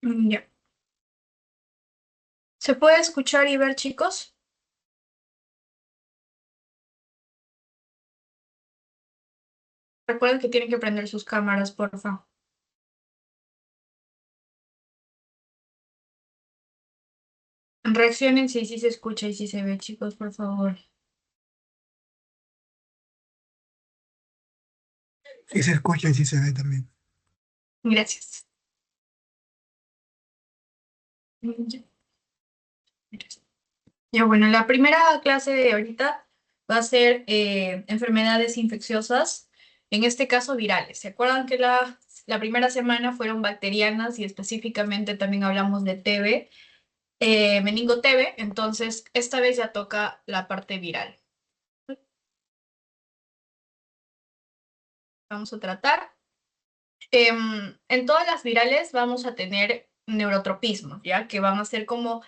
Ya. ¿Se puede escuchar y ver, chicos? Recuerden que tienen que prender sus cámaras, porfa. Reaccionen si sí se escucha y si se ve, chicos, por favor. Sí se escucha y sí se ve también. Gracias. Ya, Ya, bueno, la primera clase de ahorita va a ser enfermedades infecciosas, en este caso virales. ¿Se acuerdan que la primera semana fueron bacterianas y específicamente también hablamos de TB, meningo TB? Entonces, esta vez ya toca la parte viral. Vamos a tratar. En todas las virales vamos a tener neurotropismos, ¿ya? Que van a ser como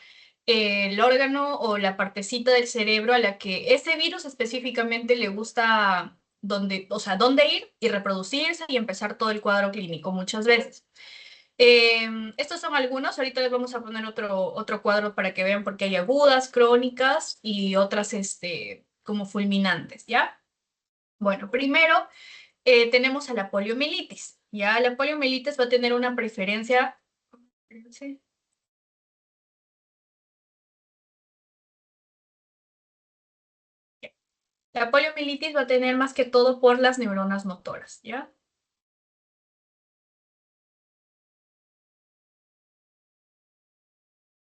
el órgano o la partecita del cerebro a la que ese virus específicamente le gusta dónde, o sea, dónde ir y reproducirse y empezar todo el cuadro clínico muchas veces. Estos son algunos, ahorita les vamos a poner otro cuadro para que vean porque hay agudas, crónicas y otras como fulminantes, ¿ya? Bueno, primero tenemos a la poliomielitis. Ya la poliomielitis va a tener una preferencia. Sí. La poliomielitis va a tener más que todo por las neuronas motoras, ¿ya?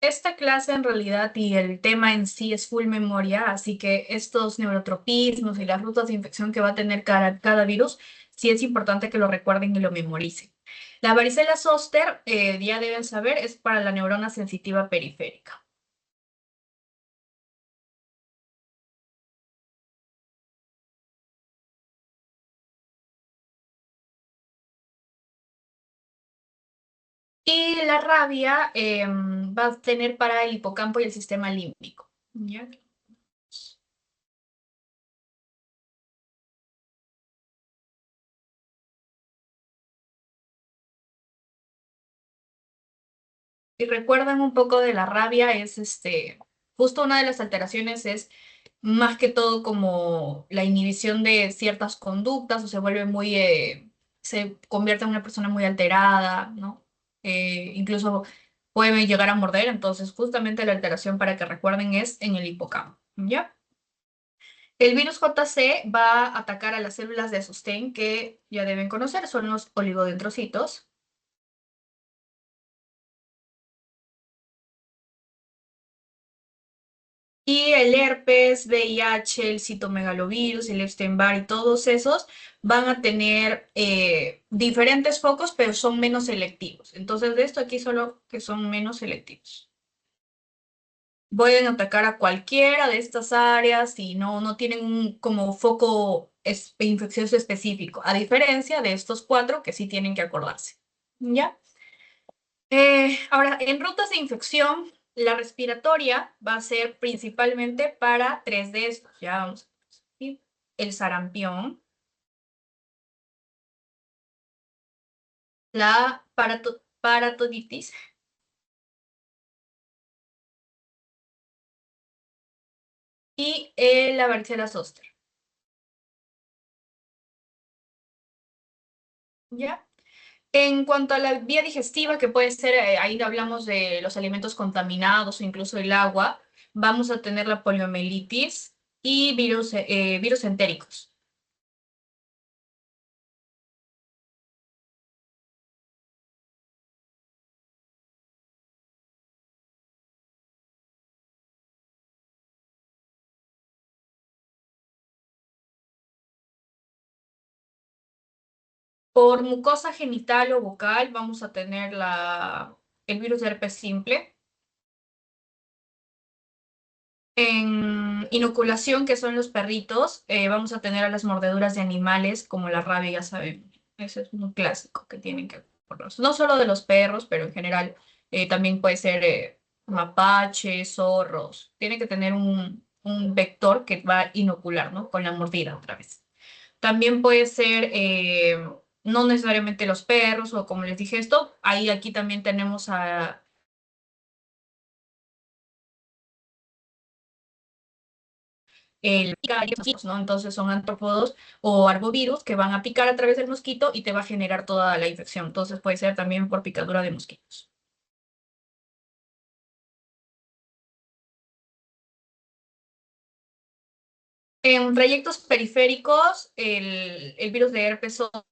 Esta clase en realidad y el tema en sí es full memoria, así que estos neurotropismos y las rutas de infección que va a tener cada virus, sí es importante que lo recuerden y lo memoricen. La varicela zoster, ya deben saber, es para la neurona sensitiva periférica. Y la rabia va a tener para el hipocampo y el sistema límbico. ¿Ya? Si recuerdan un poco de la rabia, es justo una de las alteraciones es más que todo como la inhibición de ciertas conductas o se vuelve se convierte en una persona muy alterada, ¿no? Incluso puede llegar a morder, entonces justamente la alteración para que recuerden es en el hipocampo, ¿ya? El virus JC va a atacar a las células de sostén que ya deben conocer, son los oligodendrocitos. Y el herpes, VIH, el citomegalovirus, el Epstein-Barr y todos esos van a tener diferentes focos, pero son menos selectivos. Entonces, de esto aquí solo que son menos selectivos. Pueden atacar a cualquiera de estas áreas y no tienen un como foco infeccioso específico, a diferencia de estos cuatro que sí tienen que acordarse. ¿Ya? Ahora, en rutas de infección, la respiratoria va a ser principalmente para tres de estos. Ya vamos a ver. El sarampión, la paratoditis y la varicela zoster. ¿Ya? En cuanto a la vía digestiva, que puede ser, ahí hablamos de los alimentos contaminados o incluso el agua, vamos a tener la poliomielitis y virus entéricos. Por mucosa genital o bucal vamos a tener el virus de herpes simple. En inoculación, que son los perritos, vamos a tener a las mordeduras de animales como la rabia, ya sabemos. Ese es un clásico que tienen que acordarse. No solo de los perros, pero en general también puede ser mapaches, zorros. Tiene que tener un vector que va a inocular, ¿no? Con la mordida otra vez. También puede ser no necesariamente los perros o como les dije esto, ahí aquí también tenemos a el mosquitos, ¿no? Entonces son artrópodos o arbovirus que van a picar a través del mosquito y te va a generar toda la infección. Entonces puede ser también por picadura de mosquitos. En trayectos periféricos, el virus de herpes zóster,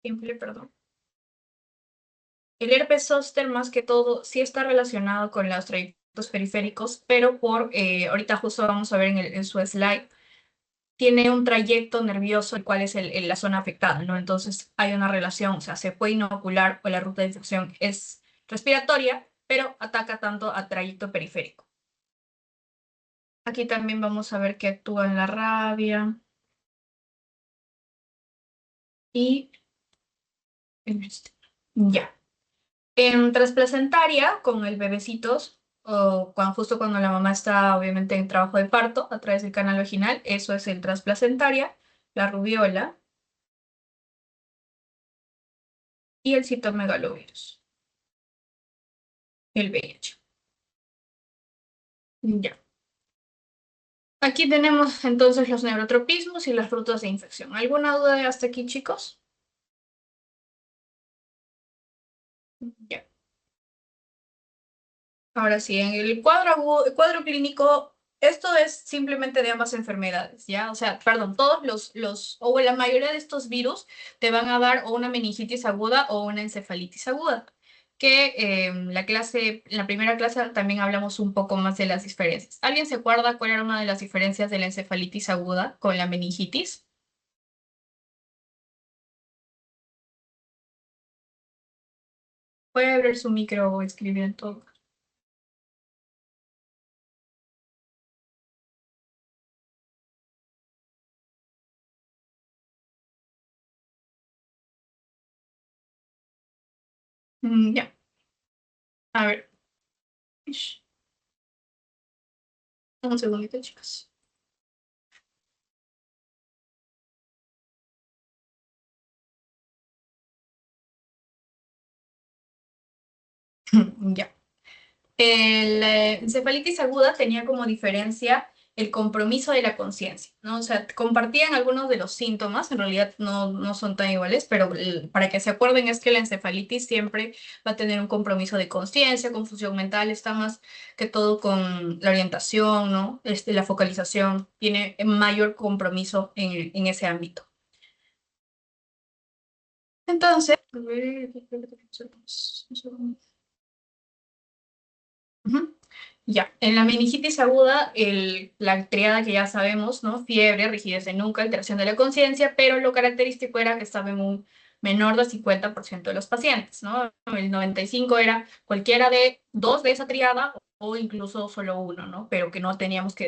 simple, perdón. El herpes zóster, más que todo, sí está relacionado con los trayectos periféricos, pero ahorita justo vamos a ver en su slide, tiene un trayecto nervioso, el cual es la zona afectada, ¿no? Entonces hay una relación, o sea, se puede inocular o la ruta de infección es respiratoria, pero ataca tanto a trayecto periférico. Aquí también vamos a ver que actúa en la rabia y ya. En transplacentaria, con el bebecitos, o justo cuando la mamá está obviamente en trabajo de parto a través del canal vaginal, eso es el transplacentaria, la rubiola y el citomegalovirus, el VIH. Ya. Aquí tenemos entonces los neurotropismos y las rutas de infección. ¿Alguna duda hasta aquí, chicos? Ya. Ahora sí, en el el cuadro clínico, esto es simplemente de ambas enfermedades, ¿ya? O sea, perdón, todos o la mayoría de estos virus te van a dar o una meningitis aguda o una encefalitis aguda, que en la primera clase también hablamos un poco más de las diferencias. ¿Alguien se acuerda cuál era una de las diferencias de la encefalitis aguda con la meningitis? Puede abrir su micro o escribir en todo. Ya, a ver. Ish, un segundito, chicos. Ya. La encefalitis aguda tenía como diferencia el compromiso de la conciencia, ¿no? O sea, compartían algunos de los síntomas, en realidad no son tan iguales, pero para que se acuerden es que la encefalitis siempre va a tener un compromiso de conciencia, confusión mental, está más que todo con la orientación, ¿no? La focalización, tiene mayor compromiso en ese ámbito. Entonces, a ver, un segundo. Ujú. Ya, en la meningitis aguda, la triada que ya sabemos, ¿no? Fiebre, rigidez de nuca, alteración de la conciencia, pero lo característico era que estaba en un menor del 50% de los pacientes, ¿no? El 95% era cualquiera de dos de esa triada o incluso solo uno, ¿no? Pero que no teníamos que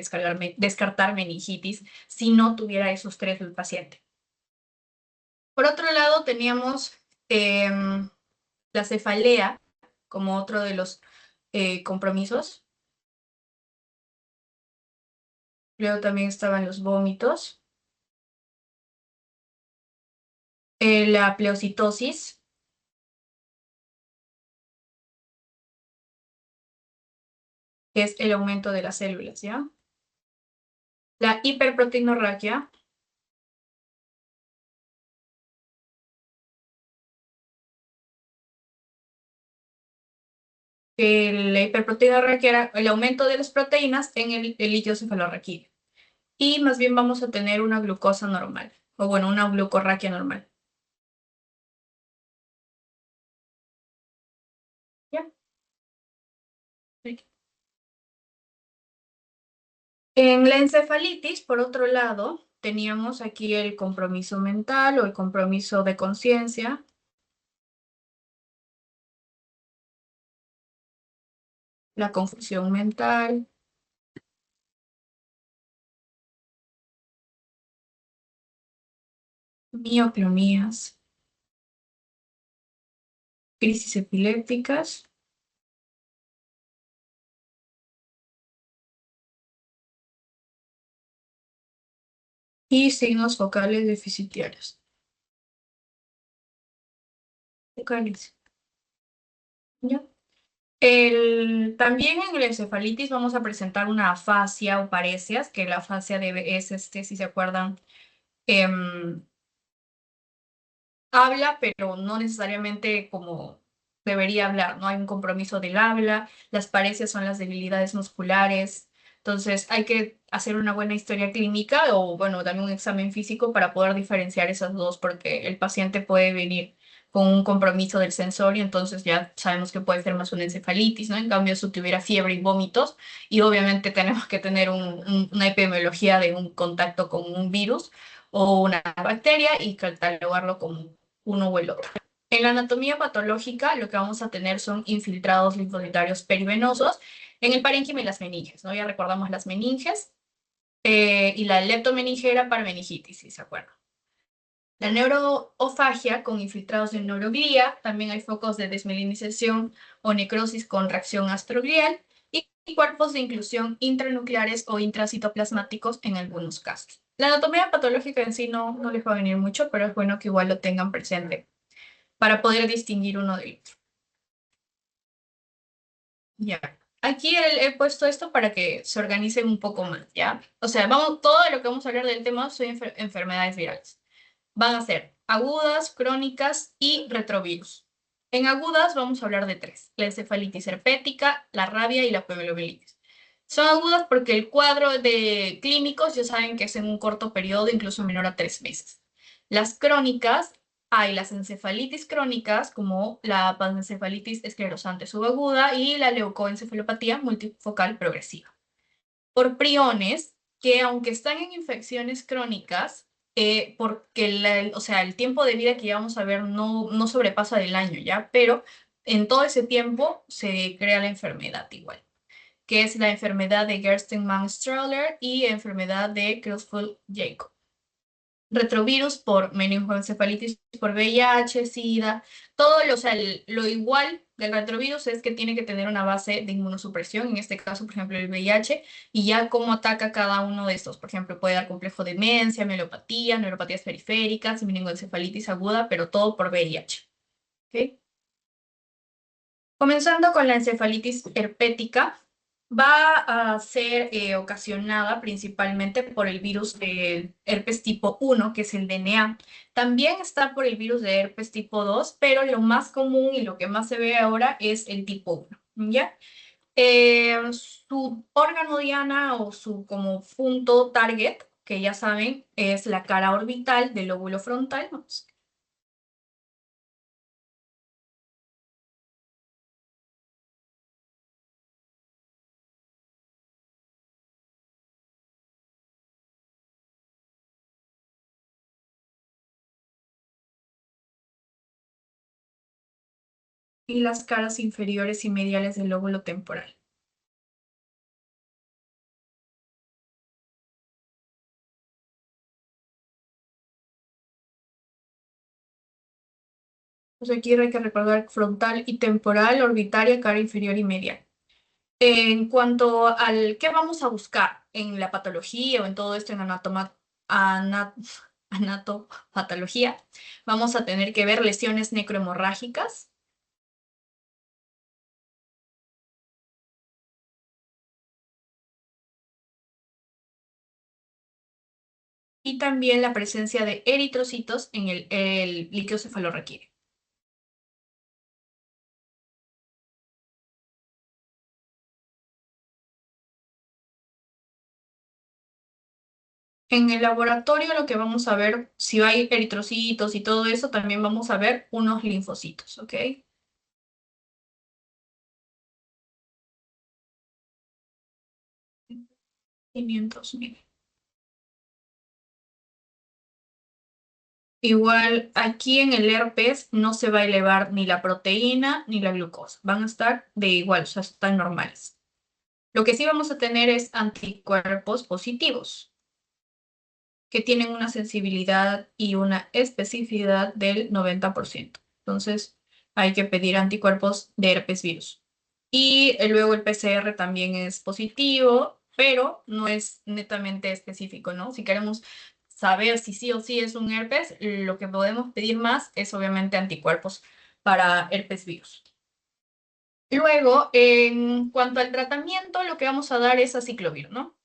descartar meningitis si no tuviera esos tres el paciente. Por otro lado, teníamos em, la cefalea como otro de los compromisos. Luego también estaban los vómitos, la pleocitosis, que es el aumento de las células, ¿ya? La hiperproteinorraquia, que la hiperproteinorraquia era el aumento de las proteínas en el líquido cefalorraquídeo. Y más bien vamos a tener una glucosa normal, o bueno, una glucorraquia normal. ¿Ya? En la encefalitis, por otro lado, teníamos aquí el compromiso mental o el compromiso de conciencia, la confusión mental, mioclonías, crisis epilépticas y signos focales deficitarios. Focales. ¿Ya? También en la encefalitis vamos a presentar una afasia o parecias, que la afasia es, si se acuerdan, em, habla, pero no necesariamente como debería hablar, no hay un compromiso del habla, las parecias son las debilidades musculares, entonces hay que hacer una buena historia clínica o bueno, también un examen físico para poder diferenciar esas dos, porque el paciente puede venir con un compromiso del sensorio, entonces ya sabemos que puede ser más una encefalitis, ¿no? En cambio, si tuviera fiebre y vómitos, y obviamente tenemos que tener una epidemiología de un contacto con un virus o una bacteria y catalogarlo como uno o el otro. En la anatomía patológica, lo que vamos a tener son infiltrados linfoditarios perivenosos en el parénquima y las meninges, ¿no? Ya recordamos las meninges y la leptomeningera para meningitis, si se acuerdan. La neuroofagia con infiltrados de neuroglía, también hay focos de desmelinización o necrosis con reacción astroglial y cuerpos de inclusión intranucleares o intracitoplasmáticos en algunos casos. La anatomía patológica en sí no les va a venir mucho, pero es bueno que igual lo tengan presente para poder distinguir uno del otro. Ya. Aquí he puesto esto para que se organicen un poco más, ¿ya? O sea, todo lo que vamos a hablar del tema son enfermedades virales. Van a ser agudas, crónicas y retrovirus. En agudas vamos a hablar de tres: la encefalitis herpética, la rabia y la poliomielitis. Son agudas porque el cuadro de clínicos ya saben que es en un corto periodo, incluso menor a 3 meses. Las crónicas, hay las encefalitis crónicas, como la panencefalitis esclerosante subaguda y la leucoencefalopatía multifocal progresiva. Por priones, que aunque están en infecciones crónicas, porque o sea, el tiempo de vida que ya vamos a ver no sobrepasa del año, ¿ya? Pero en todo ese tiempo se crea la enfermedad igual, que es la enfermedad de Gerstenmann-Strahler y enfermedad de Creutzfeldt-Jakob. Retrovirus por meningoencefalitis por VIH, SIDA, todo o sea, lo igual del retrovirus es que tiene que tener una base de inmunosupresión, en este caso, por ejemplo, el VIH, y ya cómo ataca cada uno de estos. Por ejemplo, puede dar complejo de demencia, mielopatía, neuropatías periféricas, meningoencefalitis aguda, pero todo por VIH. ¿Okay? Comenzando con la encefalitis herpética, va a ser ocasionada principalmente por el virus de herpes tipo 1, que es el DNA. También está por el virus de herpes tipo 2, pero lo más común y lo que más se ve ahora es el tipo 1, ¿ya? Su órgano diana o su como punto target, que ya saben, es la cara orbital del lóbulo frontal. Vamos. Y las caras inferiores y mediales del lóbulo temporal. Pues aquí hay que recordar frontal y temporal, orbitaria, cara inferior y media. En cuanto al qué vamos a buscar en la patología o en todo esto en anatopatología, vamos a tener que ver lesiones necrohemorrágicas, y también la presencia de eritrocitos en el líquido cefalorraquídeo. En el laboratorio lo que vamos a ver, si hay eritrocitos y todo eso, también vamos a ver unos linfocitos, ¿ok? 500.000. Igual aquí en el herpes no se va a elevar ni la proteína ni la glucosa. Van a estar de igual, o sea, están normales. Lo que sí vamos a tener es anticuerpos positivos, que tienen una sensibilidad y una especificidad del 90%. Entonces, hay que pedir anticuerpos de herpes virus. Y luego el PCR también es positivo, pero no es netamente específico, ¿no? Si queremos saber si sí o sí es un herpes, lo que podemos pedir más es obviamente anticuerpos para herpes virus. Luego, en cuanto al tratamiento, lo que vamos a dar es aciclovir, ¿no?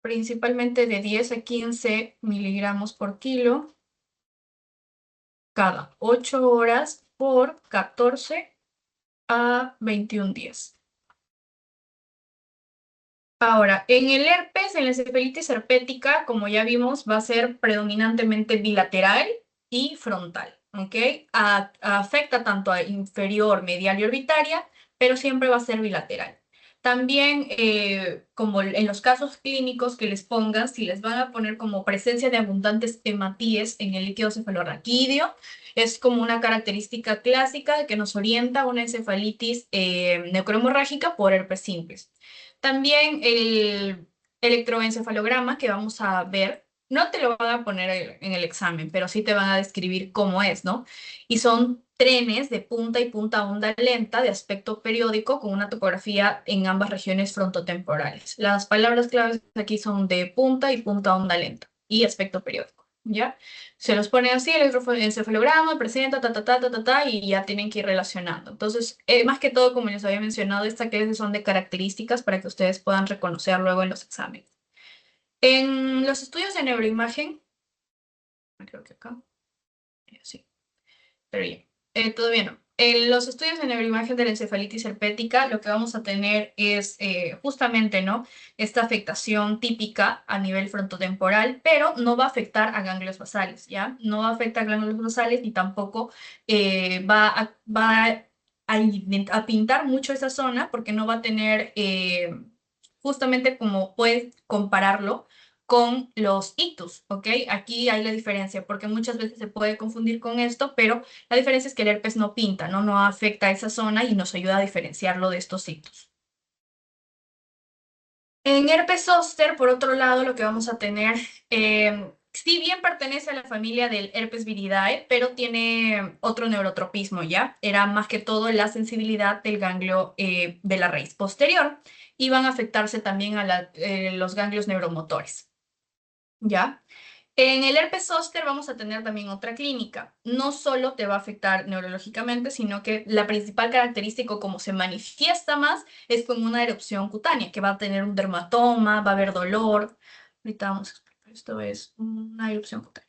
Principalmente de 10 a 15 miligramos por kilo cada 8 horas por 14 a 21 días. Ahora, en el herpes, en la encefalitis herpética, como ya vimos, va a ser predominantemente bilateral y frontal, ¿ok? Afecta tanto a inferior, medial y orbitaria, pero siempre va a ser bilateral. También, como en los casos clínicos que les pongan, si les van a poner como presencia de abundantes hematíes en el líquido cefalorraquídeo, es como una característica clásica que nos orienta a una encefalitis necrohemorrágica por herpes simples. También el electroencefalograma que vamos a ver, no te lo van a poner en el examen, pero sí te van a describir cómo es, ¿no? Y son trenes de punta y punta onda lenta de aspecto periódico con una topografía en ambas regiones frontotemporales. Las palabras claves aquí son de punta y punta onda lenta y aspecto periódico, ¿ya? Se los pone así, el electroencefalograma, presenta, y ya tienen que ir relacionando. Entonces, más que todo, como les había mencionado, estas clases son de características para que ustedes puedan reconocer luego en los exámenes. En los estudios de neuroimagen, creo que acá, sí, pero ya, todavía no. En los estudios de neuroimagen de la encefalitis herpética, lo que vamos a tener es justamente, ¿no? Esta afectación típica a nivel frontotemporal, pero no va a afectar a ganglios basales, ¿ya? No va a afectar a ganglios basales ni tampoco va a pintar mucho esa zona porque no va a tener, justamente como puedes compararlo con los ictus, ¿ok? Aquí hay la diferencia porque muchas veces se puede confundir con esto, pero la diferencia es que el herpes no pinta, ¿no? No afecta a esa zona y nos ayuda a diferenciarlo de estos sitios. En herpes zóster, por otro lado, lo que vamos a tener, si bien pertenece a la familia del herpes viridae, pero tiene otro neurotropismo, ¿ya? Era más que todo la sensibilidad del ganglio de la raíz posterior y van a afectarse también a los ganglios neuromotores, ¿ya? En el herpes zóster vamos a tener también otra clínica. No solo te va a afectar neurológicamente, sino que la principal característica, como se manifiesta más, es con una erupción cutánea, que va a tener un dermatoma, va a haber dolor. Ahorita vamos a explicar. Esto es una erupción cutánea.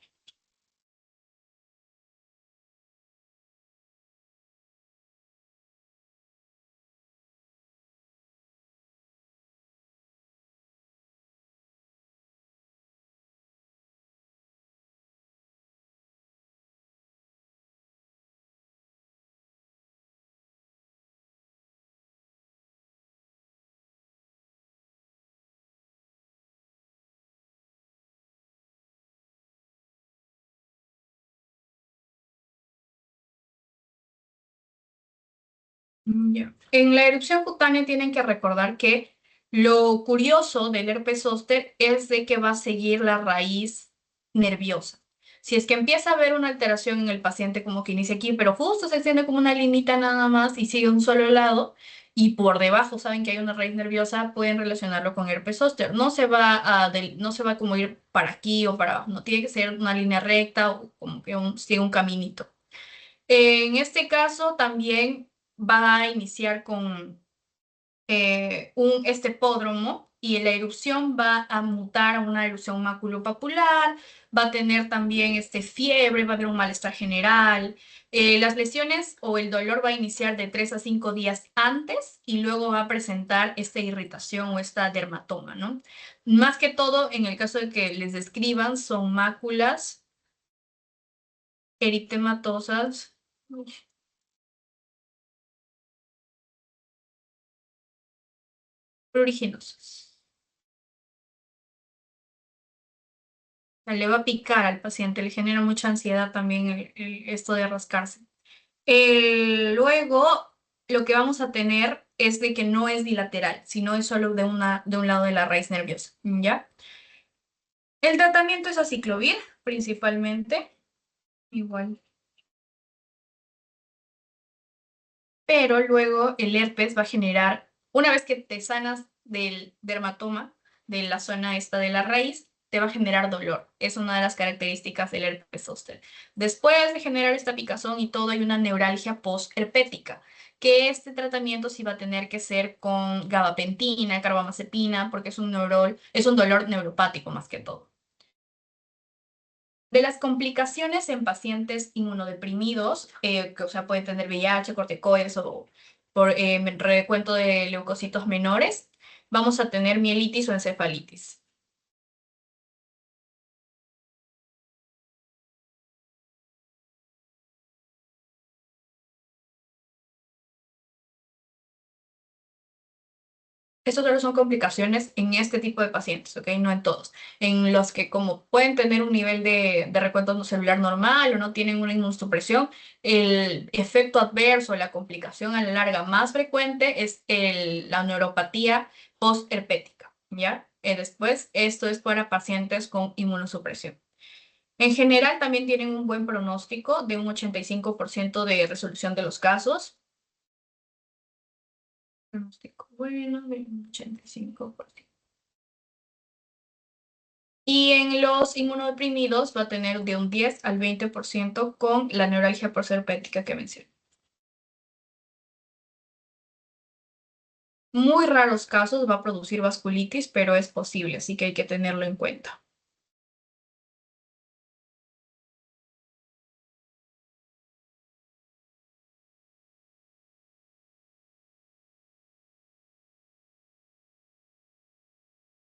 Ya. En la erupción cutánea tienen que recordar que lo curioso del herpes zóster es de que va a seguir la raíz nerviosa. Si es que empieza a haber una alteración en el paciente, como que inicia aquí, pero justo se extiende como una linita nada más y sigue un solo lado, y por debajo saben que hay una raíz nerviosa, pueden relacionarlo con herpes zóster. No se va a como ir para aquí o para abajo, no tiene que ser una línea recta o como que sigue un caminito. En este caso también va a iniciar con un estepódromo y la erupción va a mutar a una erupción maculopapular, va a tener también fiebre, va a haber un malestar general. Las lesiones o el dolor va a iniciar de 3 a 5 días antes y luego va a presentar esta irritación o esta dermatoma, ¿no? Más que todo, en el caso de que les describan, son máculas eritematosas pruriginosas. Le va a picar al paciente, le genera mucha ansiedad también esto de rascarse. Luego, lo que vamos a tener es de que no es bilateral, sino es solo de un lado de la raíz nerviosa, ¿ya? El tratamiento es aciclovir, principalmente, igual. Pero luego el herpes va a generar, una vez que te sanas del dermatoma, de la zona esta de la raíz, te va a generar dolor. Es una de las características del herpes zóster. Después de generar esta picazón y todo, hay una neuralgia postherpética, que este tratamiento sí va a tener que ser con gabapentina, carbamazepina, porque es un dolor neuropático más que todo. De las complicaciones en pacientes inmunodeprimidos, que o sea, pueden tener VIH, corticoides o por recuento de leucocitos menores, vamos a tener mielitis o encefalitis. Estos solo son complicaciones en este tipo de pacientes, ¿ok? No en todos. En los que como pueden tener un nivel de recuento celular normal o no tienen una inmunosupresión, el efecto adverso, la complicación a la larga más frecuente es la neuropatía postherpética, ¿ya? Después, esto es para pacientes con inmunosupresión. En general, también tienen un buen pronóstico de un 85% de resolución de los casos. Pronóstico bueno de un 85%. Y en los inmunodeprimidos va a tener de un 10 al 20% con la neuralgia proserpética que mencioné. Muy raros casos va a producir vasculitis, pero es posible, así que hay que tenerlo en cuenta.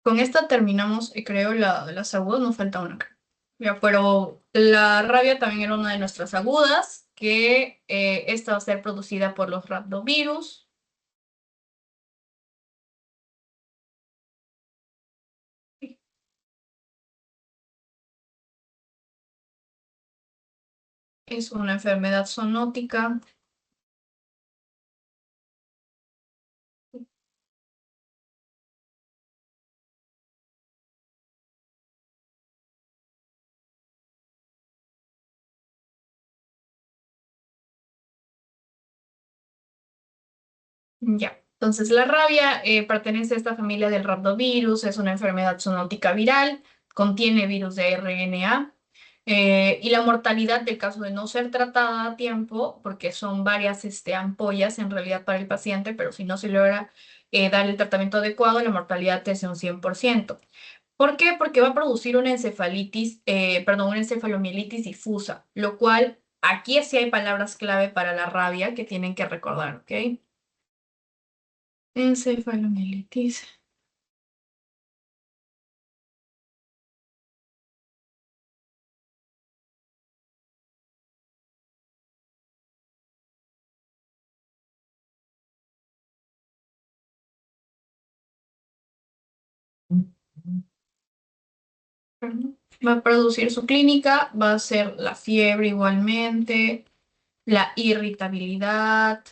Con esta terminamos, creo, las agudas, nos falta una. Ya, pero la rabia también era una de nuestras agudas, que esta va a ser producida por los rhabdovirus. Es una enfermedad zoonótica. Ya, entonces la rabia pertenece a esta familia del rhabdovirus, es una enfermedad zoonótica viral, contiene virus de RNA y la mortalidad del caso de no ser tratada a tiempo, porque son varias ampollas en realidad para el paciente, pero si no se logra dar el tratamiento adecuado, la mortalidad es de un 100%. ¿Por qué? Porque va a producir una encefalitis, perdón, una encefalomielitis difusa, lo cual aquí sí hay palabras clave para la rabia que tienen que recordar, ¿ok? Encefalomielitis. Va a producir su clínica, va a ser la fiebre igualmente, la irritabilidad,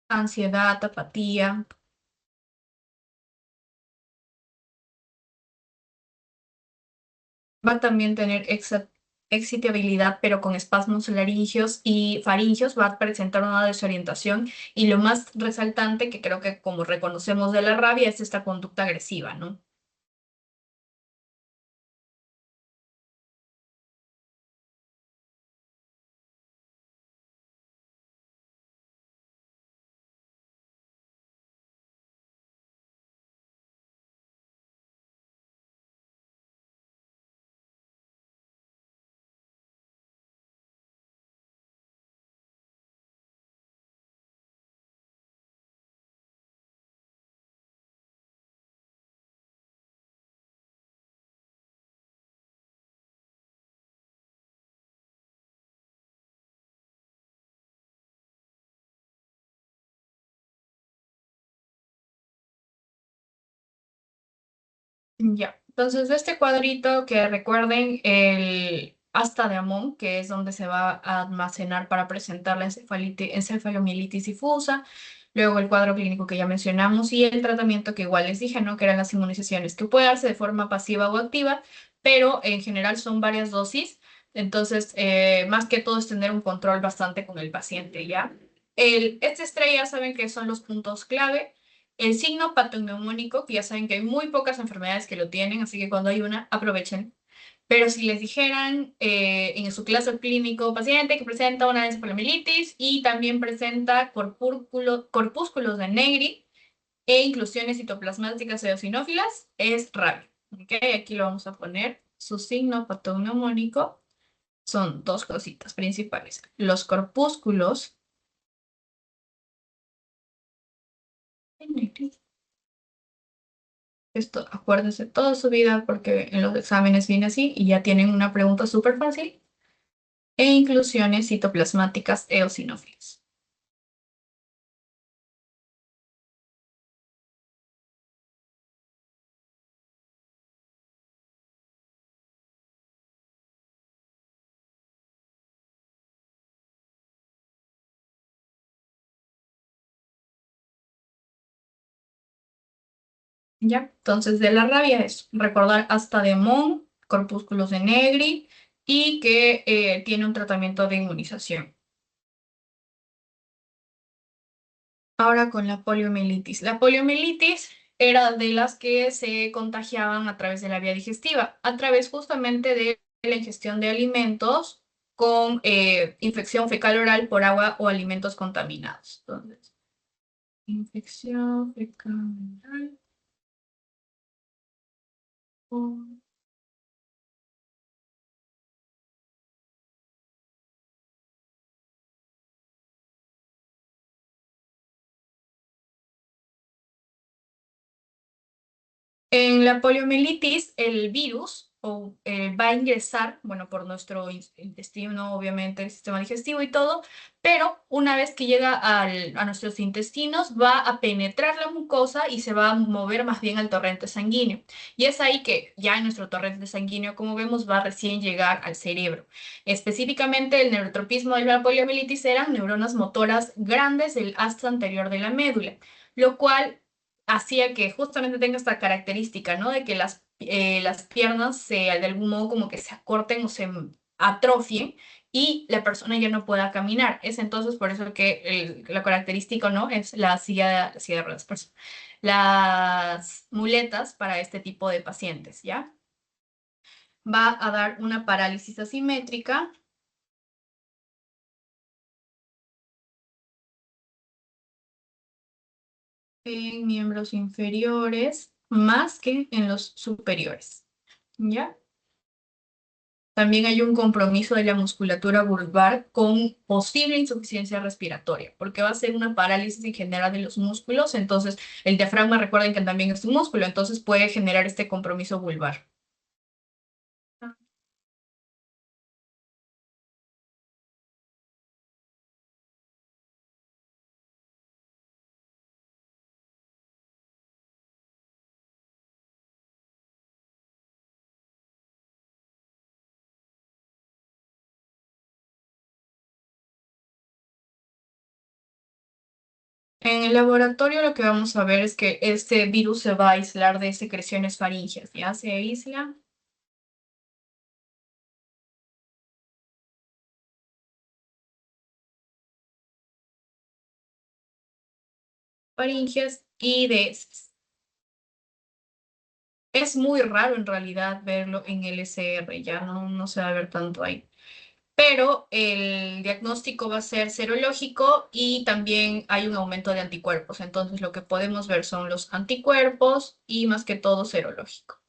ansiedad, apatía. Va a también tener excitabilidad, pero con espasmos laringios y faringios. Va a presentar una desorientación. Y lo más resaltante, que creo que como reconocemos de la rabia, es esta conducta agresiva, ¿no? Ya, entonces de este cuadrito que recuerden el asta de Amón, que es donde se va a almacenar para presentar la encefalomielitis difusa, luego el cuadro clínico que ya mencionamos y el tratamiento que igual les dije, ¿no? Que eran las inmunizaciones, que puede darse de forma pasiva o activa, pero en general son varias dosis, entonces más que todo es tener un control bastante con el paciente, ¿ya? Esta estrella saben que son los puntos clave. El signo patognomónico, que ya saben que hay muy pocas enfermedades que lo tienen, así que cuando hay una, aprovechen. Pero si les dijeran en su caso clínico, paciente que presenta una encefalomielitis y también presenta corpúsculos de Negri e inclusiones citoplasmáticas eosinófilas, es rabia. ¿Ok? Aquí lo vamos a poner. Su signo patognomónico son dos cositas principales. Los corpúsculos de Negri. Esto acuérdense toda su vida porque en los exámenes viene así y ya tienen una pregunta súper fácil. E inclusiones citoplasmáticas eosinófilas. ¿Ya? Entonces, de la rabia es recordar hasta de Mon, corpúsculos de Negri y que tiene un tratamiento de inmunización. Ahora con la poliomielitis. La poliomielitis era de las que se contagiaban a través de la vía digestiva, a través justamente de la ingestión de alimentos con infección fecal oral por agua o alimentos contaminados. Entonces, infección fecal oral por... En la poliomielitis, el virus va a ingresar, bueno, por nuestro intestino, obviamente, el sistema digestivo y todo, pero una vez que llega a nuestros intestinos, va a penetrar la mucosa y se va a mover más bien al torrente sanguíneo. Y es ahí que ya en nuestro torrente sanguíneo, como vemos, va a recién llegar al cerebro. Específicamente, el neurotropismo de la poliomielitis eran neuronas motoras grandes del asta anterior de la médula, lo cual hacía que justamente tenga esta característica, ¿no? De que las piernas de algún modo como que se acorten o se atrofien y la persona ya no pueda caminar. Es entonces por eso que la característica, ¿no? Es la silla de ruedas, las muletas para este tipo de pacientes, ¿ya? Va a dar una parálisis asimétrica en miembros inferiores más que en los superiores, ¿ya? También hay un compromiso de la musculatura vulvar con posible insuficiencia respiratoria, porque va a ser una parálisis en general de los músculos. Entonces, el diafragma, recuerden que también es un músculo, entonces puede generar este compromiso vulvar. En el laboratorio lo que vamos a ver es que este virus se va a aislar de secreciones faríngeas, ¿ya? Se aísla. Faringes y de heces. Es muy raro en realidad verlo en LCR, ya no se va a ver tanto ahí. Pero el diagnóstico va a ser serológico y también hay un aumento de anticuerpos. Entonces lo que podemos ver son los anticuerpos y más que todo serológico.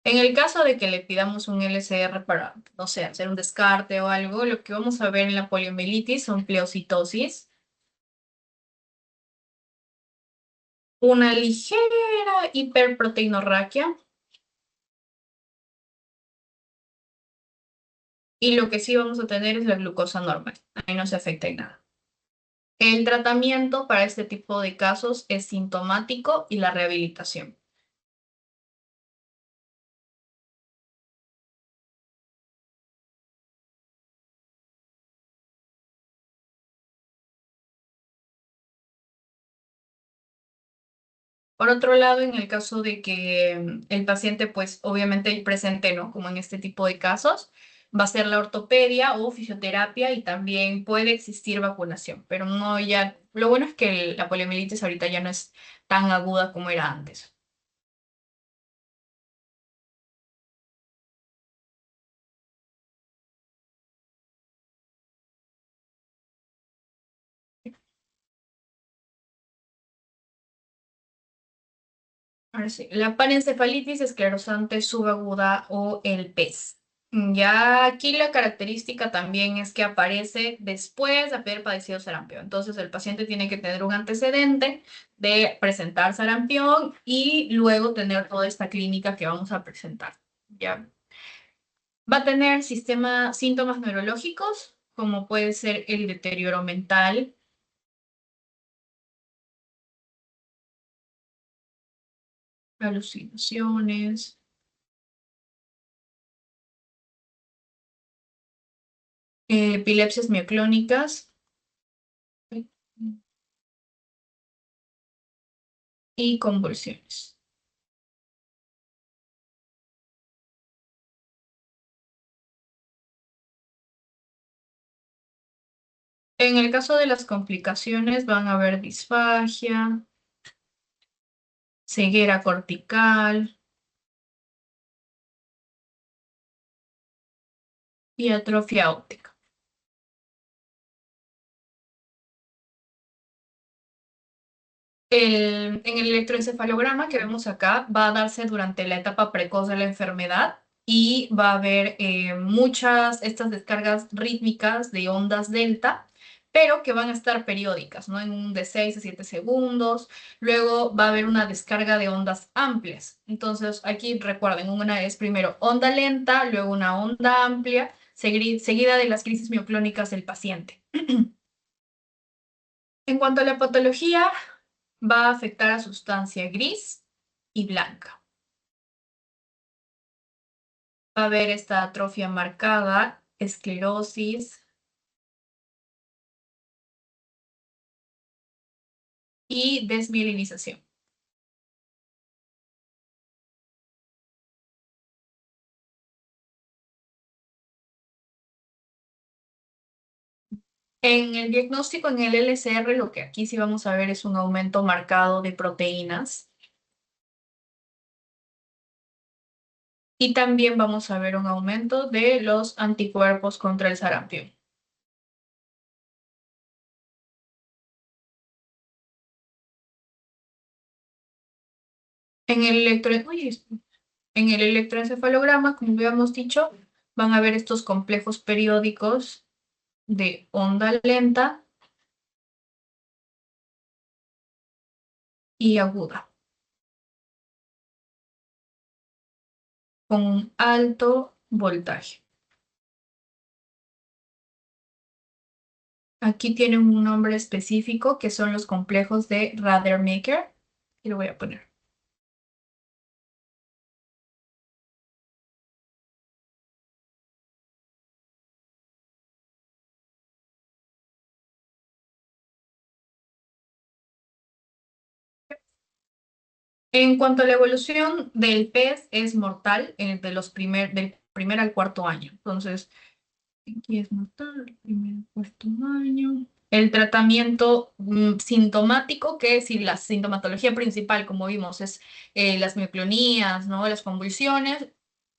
En el caso de que le pidamos un LCR para, no sé, hacer un descarte o algo, lo que vamos a ver en la poliomielitis son pleocitosis, una ligera hiperproteinorraquia y lo que sí vamos a tener es la glucosa normal. Ahí no se afecta en nada. El tratamiento para este tipo de casos es sintomático y la rehabilitación. Por otro lado, en el caso de que el paciente, pues obviamente presente, ¿no? Como en este tipo de casos, va a ser la ortopedia o fisioterapia y también puede existir vacunación, pero no ya, lo bueno es que la poliomielitis ahorita ya no es tan aguda como era antes. Ahora sí, la parencefalitis esclerosante subaguda o el PES. Ya aquí la característica también es que aparece después de haber padecido sarampión. Entonces el paciente tiene que tener un antecedente de presentar sarampión y luego tener toda esta clínica que vamos a presentar. ¿Ya? Va a tener síntomas neurológicos, como puede ser el deterioro mental, alucinaciones, epilepsias mioclónicas y convulsiones. En el caso de las complicaciones van a haber disfagia, ceguera cortical y atrofia óptica. En el electroencefalograma que vemos acá va a darse durante la etapa precoz de la enfermedad y va a haber muchas estas descargas rítmicas de ondas delta, pero que van a estar periódicas, ¿no? En un de 6 a 7 segundos. Luego va a haber una descarga de ondas amplias. Entonces, aquí recuerden, una es primero onda lenta, luego una onda amplia, seguida de las crisis mioclónicas del paciente. En cuanto a la patología, va a afectar a sustancia gris y blanca. Va a haber esta atrofia marcada, esclerosis y desmielinización. En el diagnóstico, en el LCR, lo que aquí sí vamos a ver es un aumento marcado de proteínas y también vamos a ver un aumento de los anticuerpos contra el sarampión. En el en el electroencefalograma, como habíamos dicho, van a ver estos complejos periódicos de onda lenta y aguda, con un alto voltaje. Aquí tienen un nombre específico que son los complejos de Rademacher y lo voy a poner. En cuanto a la evolución del pez, es mortal del primer al cuarto año. Entonces, aquí es mortal, primer al cuarto año. El tratamiento sintomático, que si la sintomatología principal, como vimos, es las mioclonías, ¿no? Las convulsiones,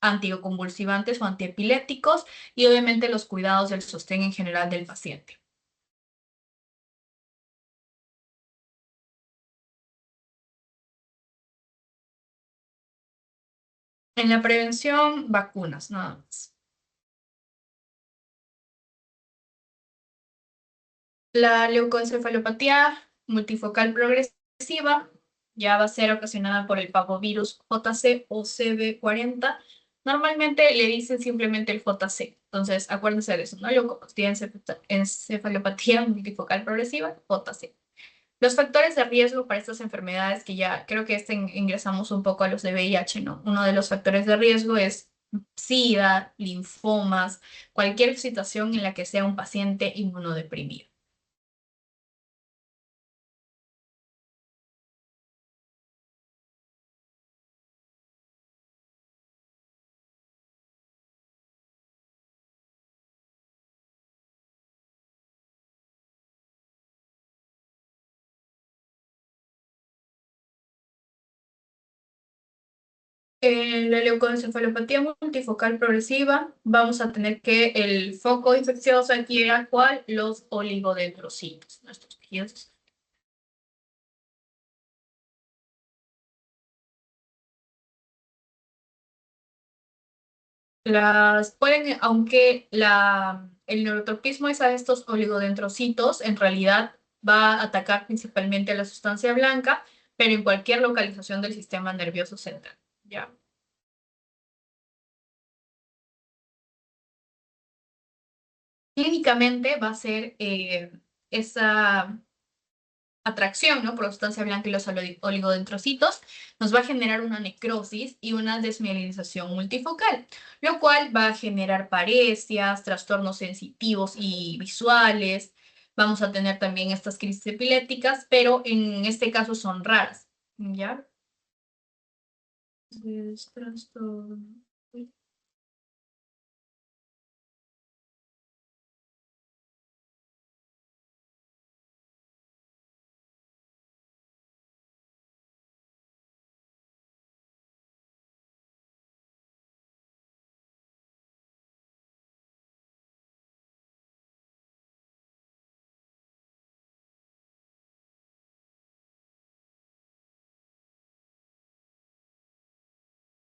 anticonvulsivantes o antiepilépticos y obviamente los cuidados del sostén en general del paciente. En la prevención, vacunas, nada más. La leucoencefalopatía multifocal progresiva ya va a ser ocasionada por el parvovirus JC o CB40. Normalmente le dicen simplemente el JC. Entonces, acuérdense de eso, ¿no? Leucoencefalopatía multifocal progresiva, JC. Los factores de riesgo para estas enfermedades, que ya creo que ingresamos un poco a los de VIH, ¿no? Uno de los factores de riesgo es SIDA, linfomas, cualquier situación en la que sea un paciente inmunodeprimido. En la leucoencefalopatía multifocal progresiva vamos a tener que el foco infeccioso aquí era ¿cuál? Los oligodendrocitos, nuestros tejidos. Aunque el neurotropismo es a estos oligodendrocitos, en realidad va a atacar principalmente a la sustancia blanca, pero en cualquier localización del sistema nervioso central, ¿ya? Clínicamente va a ser esa atracción, ¿no? Por la sustancia blanca y los oligodendrocitos, nos va a generar una necrosis y una desmielinización multifocal, lo cual va a generar paresias, trastornos sensitivos y visuales. Vamos a tener también estas crisis epilépticas, pero en este caso son raras, ¿ya? Trastorno.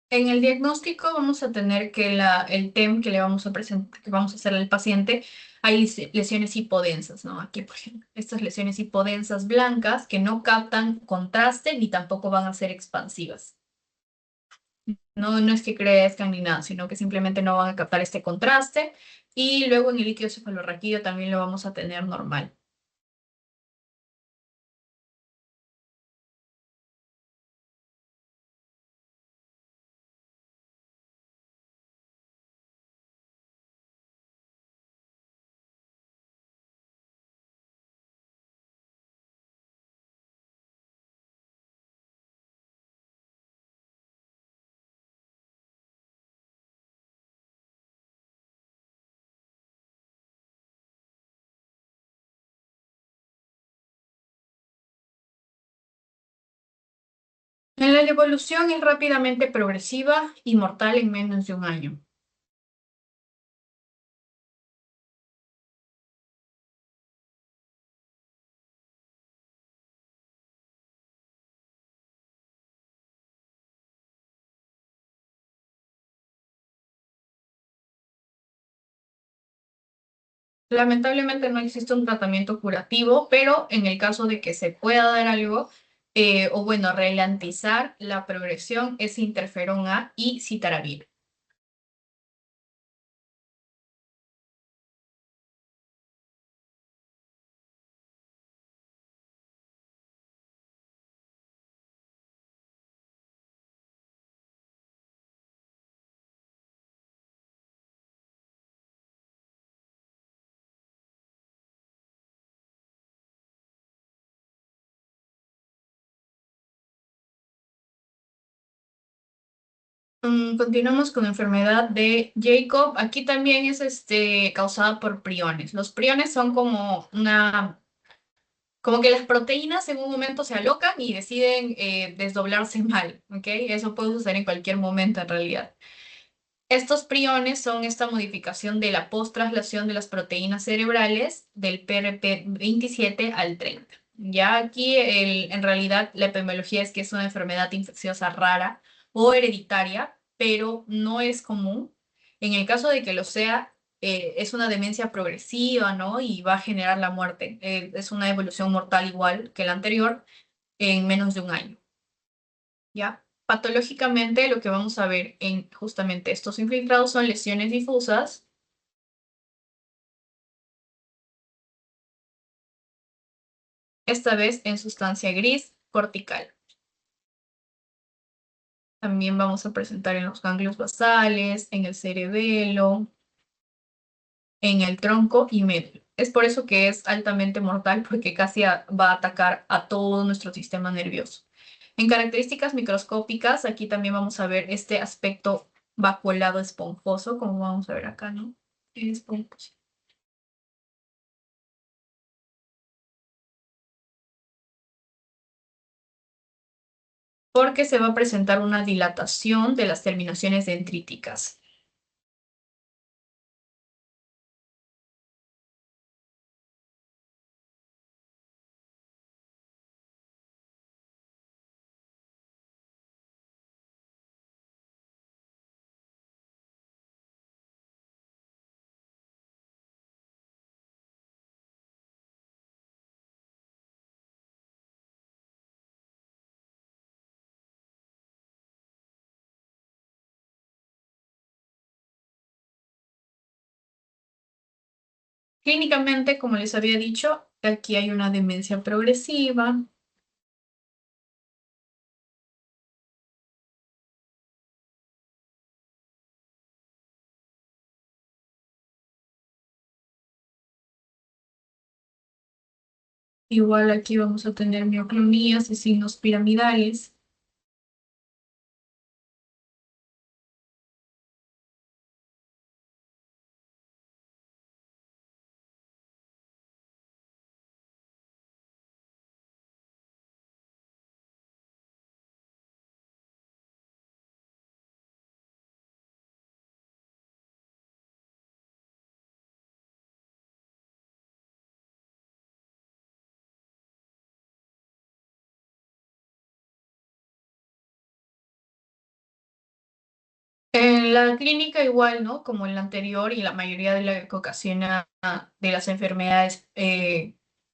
En el diagnóstico vamos a tener que el TEM que le vamos a presentar, que vamos a hacer al paciente, hay lesiones hipodensas, ¿no? Aquí, por ejemplo, estas lesiones hipodensas blancas que no captan contraste ni tampoco van a ser expansivas. No, no es que crezcan ni nada, sino que simplemente no van a captar este contraste. Y luego en el líquido cefalorraquídeo también lo vamos a tener normal. La evolución es rápidamente progresiva y mortal en menos de un año. Lamentablemente no existe un tratamiento curativo, pero en el caso de que se pueda dar algo, o bueno, ralentizar la progresión es interferón A y citarabina. Continuamos con la enfermedad de Jacob. Aquí también es causada por priones. Los priones son como que las proteínas en un momento se alocan y deciden desdoblarse mal, ¿ok? Eso puede suceder en cualquier momento en realidad. Estos priones son esta modificación de la post-traslación de las proteínas cerebrales del PRP27 al 30. Ya aquí en realidad la epidemiología es que es una enfermedad infecciosa rara o hereditaria, pero no es común. En el caso de que lo sea, es una demencia progresiva, ¿no? Y va a generar la muerte. Es una evolución mortal igual que la anterior en menos de un año. ¿Ya? Patológicamente lo que vamos a ver en justamente estos infiltrados son lesiones difusas, esta vez en sustancia gris cortical. También vamos a presentar en los ganglios basales, en el cerebelo, en el tronco y medio. Es por eso que es altamente mortal porque casi va a atacar a todo nuestro sistema nervioso. En características microscópicas, aquí también vamos a ver este aspecto vacuolado esponjoso, como vamos a ver acá, ¿no? Esponjoso. porque se va a presentar una dilatación de las terminaciones dendríticas. Clínicamente, como les había dicho, aquí hay una demencia progresiva. Igual aquí vamos a tener mioclonías y signos piramidales. En la clínica igual, ¿no? Como en la anterior y la mayoría de la que ocasiona de las enfermedades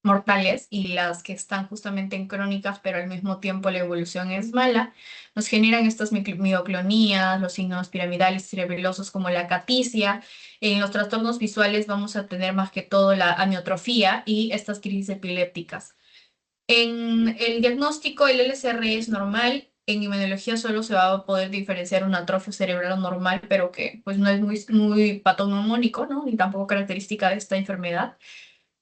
mortales y las que están justamente en crónicas, pero al mismo tiempo la evolución es mala, nos generan estas mioclonías, los signos piramidales cerebelosos como la caticia. En los trastornos visuales vamos a tener más que todo la amiotrofía y estas crisis epilépticas. En el diagnóstico, el LSR es normal. En inmunología solo se va a poder diferenciar un atrofio cerebral normal, pero que pues no es muy patognomónico, ¿no? Ni tampoco característica de esta enfermedad.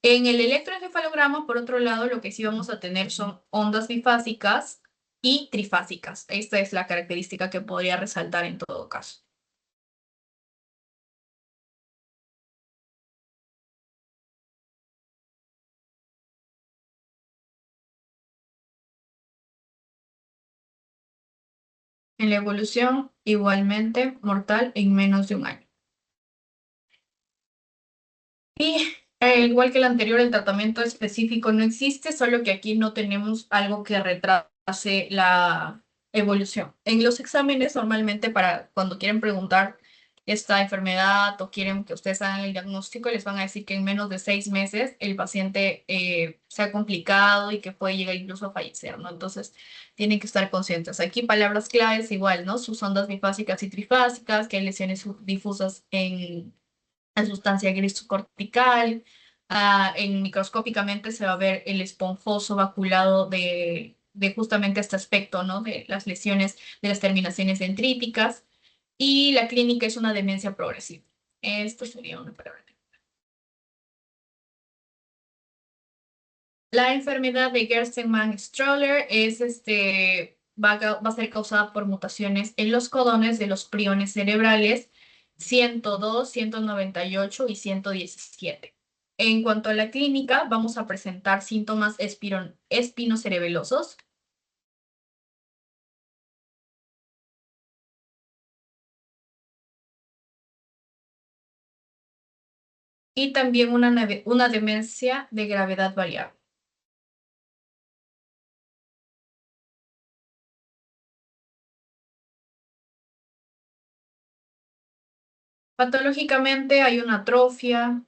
En el electroencefalograma, por otro lado, lo que sí vamos a tener son ondas bifásicas y trifásicas. Esta es la característica que podría resaltar en todo caso. En la evolución, igualmente mortal en menos de un año. Y igual que el anterior, el tratamiento específico no existe, solo que aquí no tenemos algo que retrase la evolución. En los exámenes, normalmente para cuando quieren preguntar esta enfermedad o quieren que ustedes hagan el diagnóstico, les van a decir que en menos de 6 meses el paciente se ha complicado y que puede llegar incluso a fallecer, ¿no? Entonces, tienen que estar conscientes. Aquí palabras claves igual, ¿no? Sus ondas bifásicas y trifásicas, que hay lesiones difusas en la sustancia gris cortical. Microscópicamente se va a ver el esponjoso vaculado de justamente este aspecto, ¿no? De las lesiones de las terminaciones dendríticas. Y la clínica es una demencia progresiva. Esto sería una palabra. La enfermedad de Gerstenmann-Strauler va a ser causada por mutaciones en los codones de los priones cerebrales 102, 198 y 117. En cuanto a la clínica, vamos a presentar síntomas espinocerebelosos y también una demencia de gravedad variable. Patológicamente hay una atrofia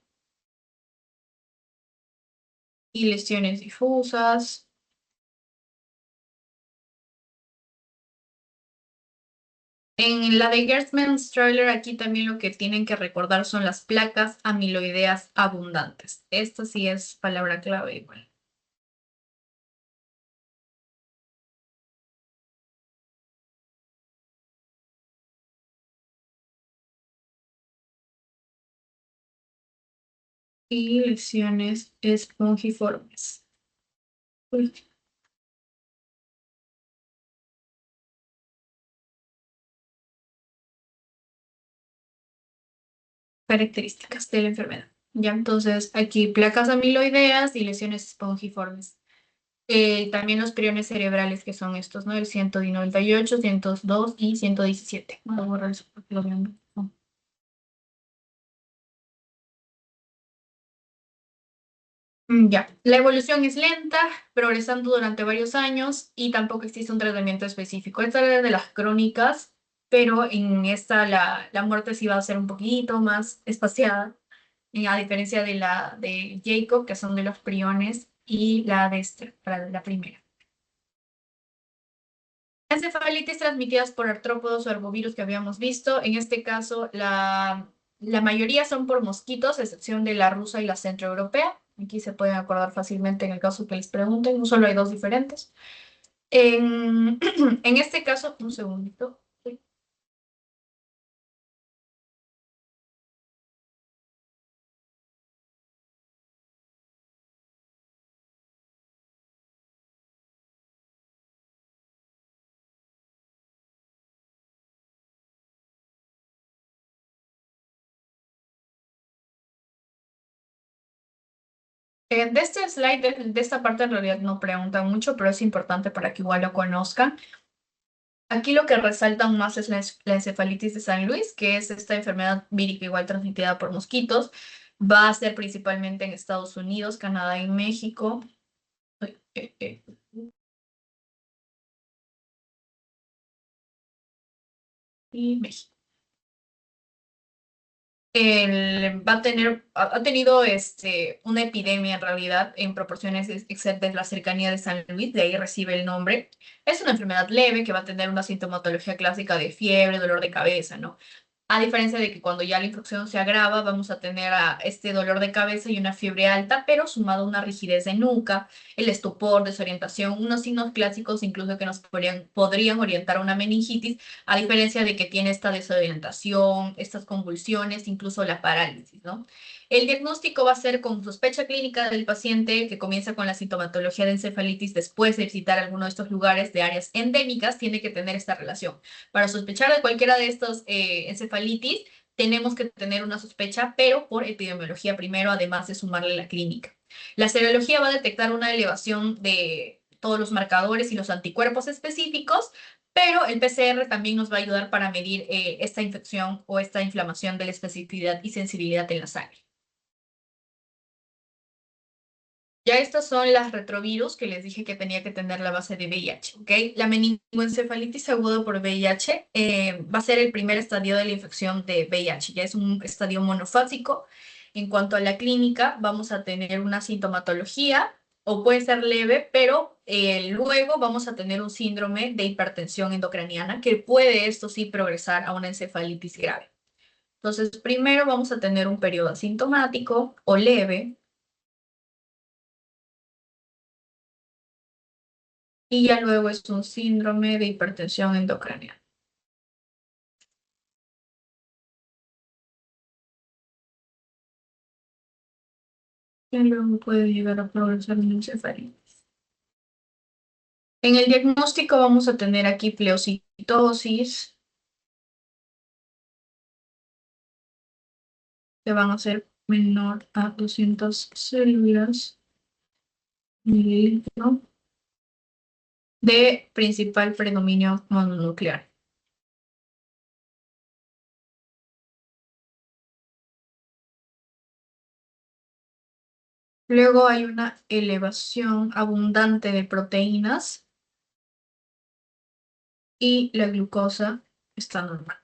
y lesiones difusas. En la de Gerstmann-Strauler, aquí también lo que tienen que recordar son las placas amiloideas abundantes. Esta sí es palabra clave igual. Y lesiones espongiformes. Uy, características de la enfermedad. Ya, entonces aquí placas amiloideas y lesiones espongiformes. También los priones cerebrales que son estos, ¿no? El 198, 102 y 117. Voy a borrar eso porque lo veo, ¿no? Ya, la evolución es lenta, progresando durante varios años y tampoco existe un tratamiento específico. Esta era de las crónicas, pero en esta la muerte sí va a ser un poquito más espaciada, a diferencia de la de Jacob, que son de los priones, y la de Esther, para la primera. Encefalitis transmitidas por artrópodos o herbovirus que habíamos visto. En este caso, la mayoría son por mosquitos, a excepción de la rusa y la centroeuropea. Aquí se pueden acordar fácilmente en el caso que les pregunten. No solo hay dos diferentes. En, en este caso, un segundito. De este slide, de esta parte en realidad no preguntan mucho, pero es importante para que igual lo conozcan. Aquí lo que resaltan más es la encefalitis de San Luis, que es esta enfermedad vírica igual transmitida por mosquitos. Va a ser principalmente en Estados Unidos, Canadá y México. Uy, y México. Va a tener, ha tenido una epidemia en realidad en proporciones excepto de la cercanía de San Luis, de ahí recibe el nombre. Es una enfermedad leve que va a tener una sintomatología clásica de fiebre, dolor de cabeza, ¿no? A diferencia de que cuando ya la infección se agrava, vamos a tener este dolor de cabeza y una fiebre alta, pero sumado a una rigidez de nuca, el estupor, desorientación, unos signos clásicos incluso que nos podrían orientar a una meningitis, a diferencia de que tiene esta desorientación, estas convulsiones, incluso la parálisis, ¿no? El diagnóstico va a ser con sospecha clínica del paciente que comienza con la sintomatología de encefalitis después de visitar alguno de estos lugares de áreas endémicas, tiene que tener esta relación. Para sospechar de cualquiera de estos encefalitis, tenemos que tener una sospecha, pero por epidemiología primero, además de sumarle la clínica. La serología va a detectar una elevación de todos los marcadores y los anticuerpos específicos, pero el PCR también nos va a ayudar para medir esta infección o esta inflamación de la especificidad y sensibilidad en la sangre. Ya estas son las retrovirus que les dije que tenía que tener la base de VIH, ¿ok? La meningoencefalitis aguda por VIH va a ser el primer estadio de la infección de VIH, ya es un estadio monofásico. En cuanto a la clínica, vamos a tener una sintomatología o puede ser leve, pero luego vamos a tener un síndrome de hipertensión endocraniana que puede esto sí progresar a una encefalitis grave. Entonces, primero vamos a tener un periodo asintomático o leve, y ya luego es un síndrome de hipertensión endocraniana. Y luego puede llegar a progresar en encefalitis. En el diagnóstico vamos a tener aquí pleocitosis, que van a ser menor a 200 células mililitro de principal predominio mononuclear. Luego hay una elevación abundante de proteínas y la glucosa está normal.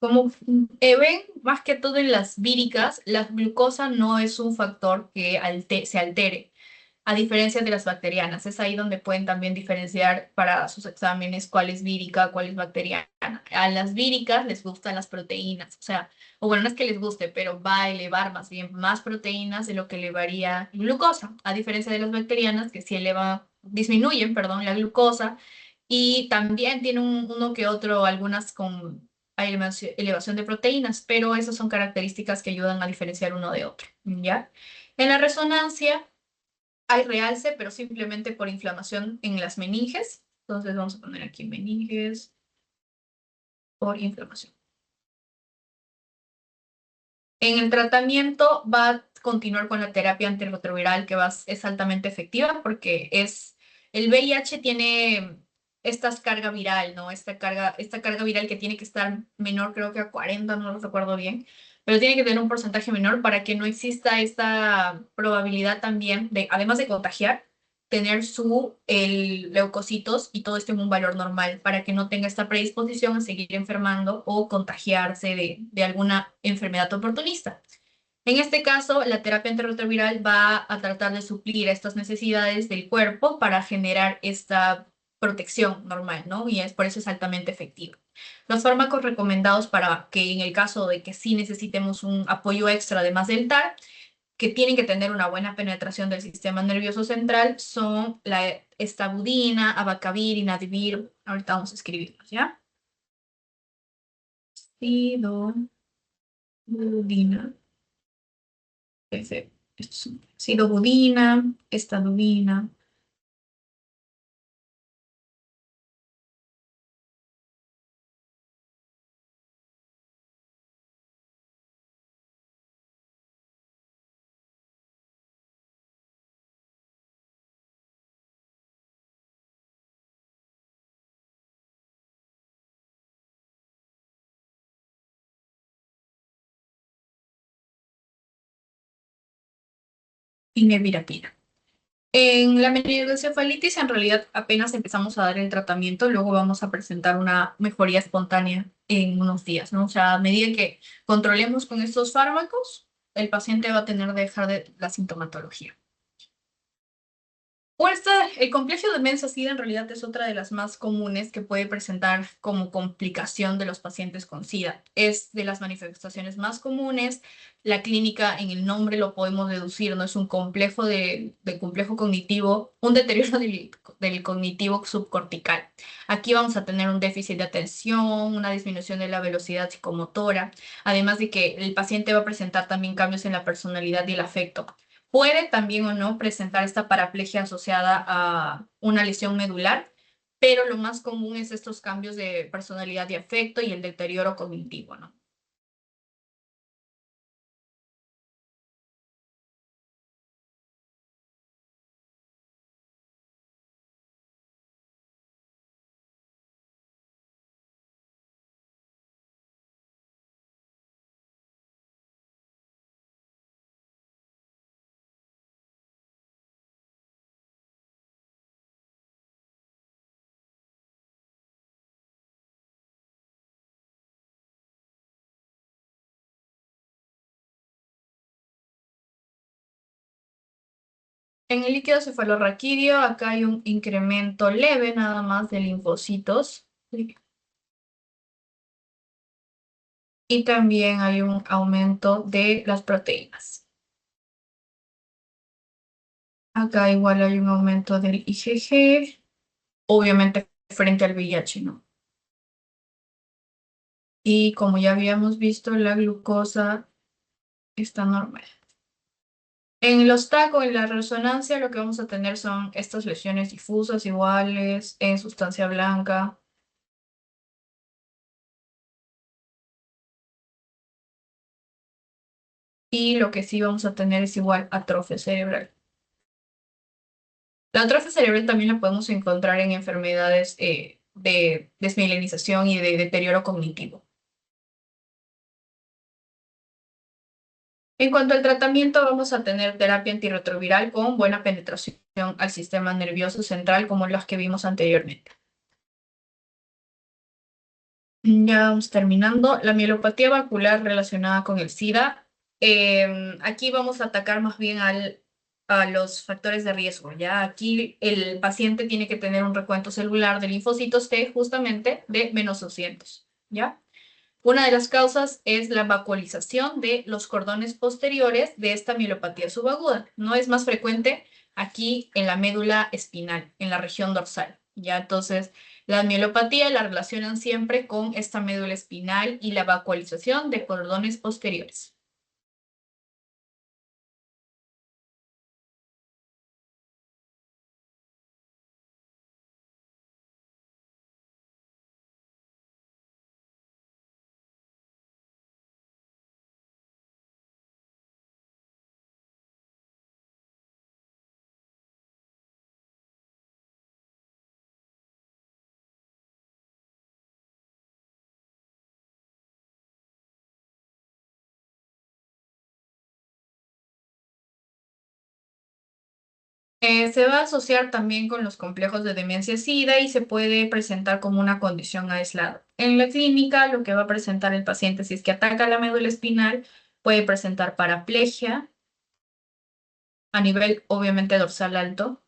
Como ven, más que todo en las víricas, la glucosa no es un factor que se altere, a diferencia de las bacterianas. Es ahí donde pueden también diferenciar para sus exámenes cuál es vírica, cuál es bacteriana. A las víricas les gustan las proteínas, o sea, o bueno, no es que les guste, pero va a elevar más bien más proteínas de lo que elevaría glucosa, a diferencia de las bacterianas que sí disminuyen, perdón, la glucosa y también tiene uno que otro, algunas con elevación de proteínas, pero esas son características que ayudan a diferenciar uno de otro, ¿ya? En la resonancia hay realce, pero simplemente por inflamación en las meninges. Entonces vamos a poner aquí meninges por inflamación. En el tratamiento va a continuar con la terapia antirretroviral que es altamente efectiva porque El VIH tiene esta carga viral, ¿no? Esta carga viral que tiene que estar menor, creo que a 40, no lo recuerdo bien, pero tiene que tener un porcentaje menor para que no exista esta probabilidad también de, además de contagiar, tener el leucocitos y todo esto en un valor normal para que no tenga esta predisposición a seguir enfermando o contagiarse de alguna enfermedad oportunista. En este caso, la terapia antirretroviral va a tratar de suplir estas necesidades del cuerpo para generar esta protección normal, ¿no? Y es por eso es altamente efectiva. Los fármacos recomendados para que en el caso de que sí necesitemos un apoyo extra además del TAR, que tienen que tener una buena penetración del sistema nervioso central, son la estabudina, abacavir, inadivir. Ahorita vamos a escribirlos, ¿ya? Sidobudina. Sidobudina, estadudina. Y nevirapina. En la meningoencefalitis, en realidad apenas empezamos a dar el tratamiento, luego vamos a presentar una mejoría espontánea en unos días, ¿no? O sea, a medida que controlemos con estos fármacos, el paciente va a tener de dejar de la sintomatología. El complejo de Mensa-Sida en realidad es otra de las más comunes que puede presentar como complicación de los pacientes con SIDA. Es de las manifestaciones más comunes. La clínica, en el nombre lo podemos deducir, no es un complejo de complejo cognitivo, un deterioro del cognitivo subcortical. Aquí vamos a tener un déficit de atención, una disminución de la velocidad psicomotora, además de que el paciente va a presentar también cambios en la personalidad y el afecto. Puede también o no presentar esta paraplegia asociada a una lesión medular, pero lo más común es estos cambios de personalidad y afecto y el deterioro cognitivo, ¿no? En el líquido cefalorraquídeo, acá hay un incremento leve nada más de linfocitos. ¿Sí? Y también hay un aumento de las proteínas. Acá igual hay un aumento del IgG, obviamente frente al VIH, ¿no? Y como ya habíamos visto, la glucosa está normal. En los tacos, en la resonancia, lo que vamos a tener son estas lesiones difusas iguales en sustancia blanca. Y lo que sí vamos a tener es igual atrofia cerebral. La atrofia cerebral también la podemos encontrar en enfermedades de desmielinización y de deterioro cognitivo. En cuanto al tratamiento, vamos a tener terapia antirretroviral con buena penetración al sistema nervioso central, como las que vimos anteriormente. Ya vamos terminando. La mielopatía vascular relacionada con el SIDA. Aquí vamos a atacar más bien a los factores de riesgo. Ya aquí el paciente tiene que tener un recuento celular de linfocitos T justamente de -200. ¿Ya? Una de las causas es la vacuolización de los cordones posteriores de esta mielopatía subaguda. No es más frecuente aquí en la médula espinal, en la región dorsal. Ya entonces, la mielopatía la relacionan siempre con esta médula espinal y la vacuolización de cordones posteriores. Se va a asociar también con los complejos de demencia SIDA y se puede presentar como una condición aislada. En la clínica, lo que va a presentar el paciente si es que ataca la médula espinal, puede presentar paraplegia a nivel obviamente dorsal alto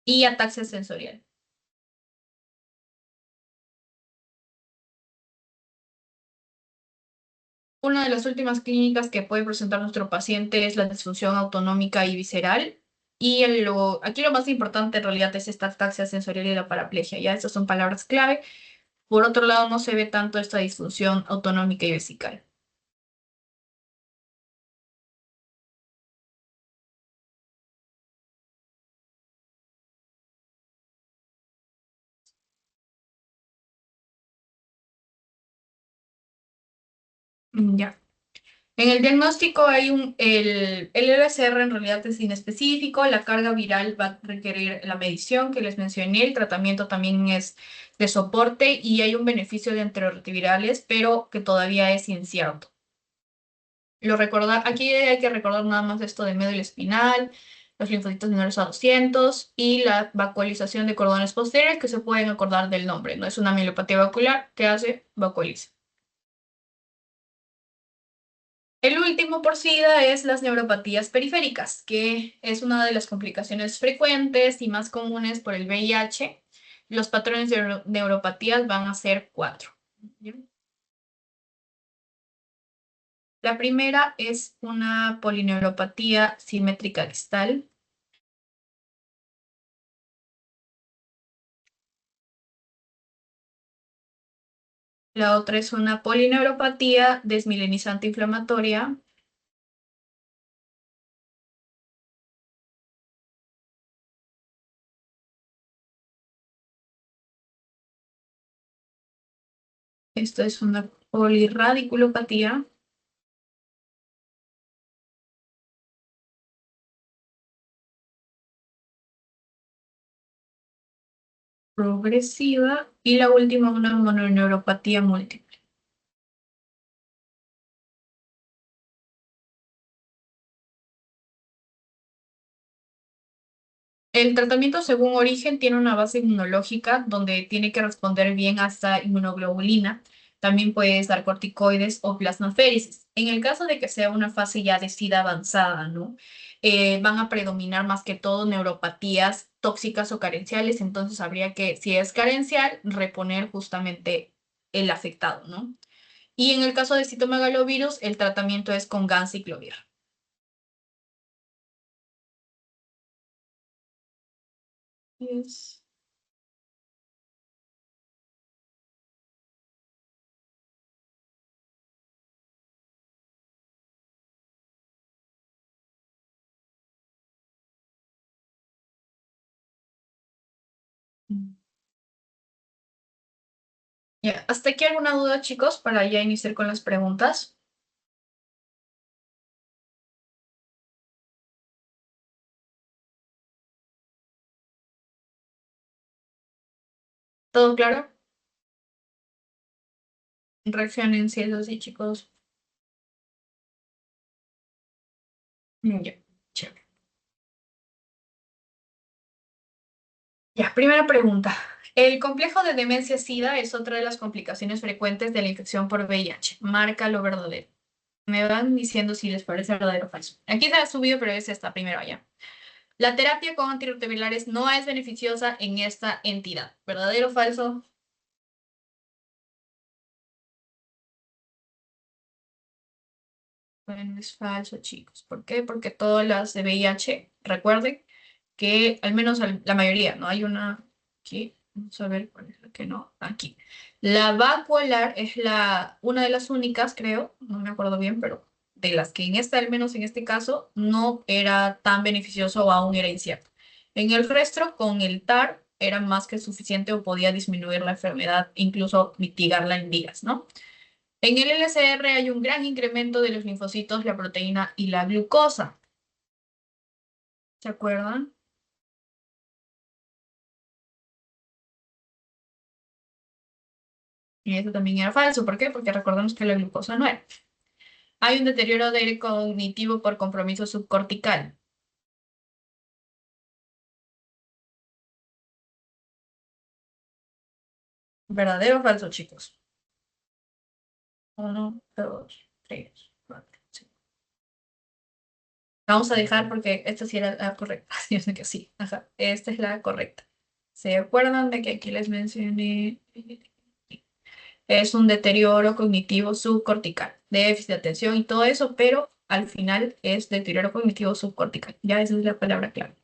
y ataxia sensorial. Una de las últimas clínicas que puede presentar nuestro paciente es la disfunción autonómica y visceral. Y aquí lo más importante en realidad es esta ataxia sensorial y la paraplegia. Ya estas son palabras clave. Por otro lado, no se ve tanto esta disfunción autonómica y vesical. Ya. En el diagnóstico hay el LSR en realidad es inespecífico, la carga viral va a requerir la medición que les mencioné, el tratamiento también es de soporte y hay un beneficio de antirretrovirales, pero que todavía es incierto. Aquí hay que recordar nada más esto de médula espinal, los linfocitos menores a 200 y la vacuolización de cordones posteriores que se pueden acordar del nombre, no es una mielopatía vacular que hace vacuoliza. El último por SIDA es las neuropatías periféricas, que es una de las complicaciones frecuentes y más comunes por el VIH. Los patrones de neuropatías van a ser cuatro. La primera es una polineuropatía simétrica distal. La otra es una polineuropatía desmielinización inflamatoria. Esto es una polirradiculopatía progresiva. Y la última, una mononeuropatía múltiple. El tratamiento según origen tiene una base inmunológica donde tiene que responder bien hasta inmunoglobulina. También puedes dar corticoides o plasmaféresis. En el caso de que sea una fase ya de SIDA avanzada, ¿no? Van a predominar más que todo neuropatías tóxicas o carenciales, entonces habría que, si es carencial, reponer justamente el afectado, ¿no? Y en el caso de citomegalovirus, el tratamiento es con ganciclovir. Yes. Ya, ¿hasta aquí alguna duda, chicos, para ya iniciar con las preguntas? ¿Todo claro? Reaccionen si es así, chicos. Ya, chévere. Ya, primera pregunta. El complejo de demencia SIDA es otra de las complicaciones frecuentes de la infección por VIH. Marca lo verdadero. Me van diciendo si les parece verdadero o falso. Aquí se ha subido, pero es esta primero allá. La terapia con antirretrovirales no es beneficiosa en esta entidad. ¿Verdadero o falso? Bueno, es falso, chicos. ¿Por qué? Porque todas las de VIH, recuerden que al menos la mayoría, ¿no? Hay una aquí, vamos a ver cuál es la que no, aquí. La vacuolar es una de las únicas, creo, no me acuerdo bien, pero de las que en esta, al menos en este caso, no era tan beneficioso o aún era incierto. En el resto, con el TAR, era más que suficiente o podía disminuir la enfermedad, incluso mitigarla en días, ¿no? En el LCR hay un gran incremento de los linfocitos, la proteína y la glucosa. ¿Se acuerdan? Y eso también era falso. ¿Por qué? Porque recordemos que la glucosa no era. Hay un deterioro del cognitivo por compromiso subcortical. ¿Verdadero o falso, chicos? 1, 2, 3, 4, 5. Vamos a dejar porque esta sí era la correcta. Yo sé que sí. Ajá. Esta es la correcta. ¿Se acuerdan de que aquí les mencioné? Es un deterioro cognitivo subcortical, déficit de atención y todo eso, pero al final es deterioro cognitivo subcortical. Ya esa es la palabra clave.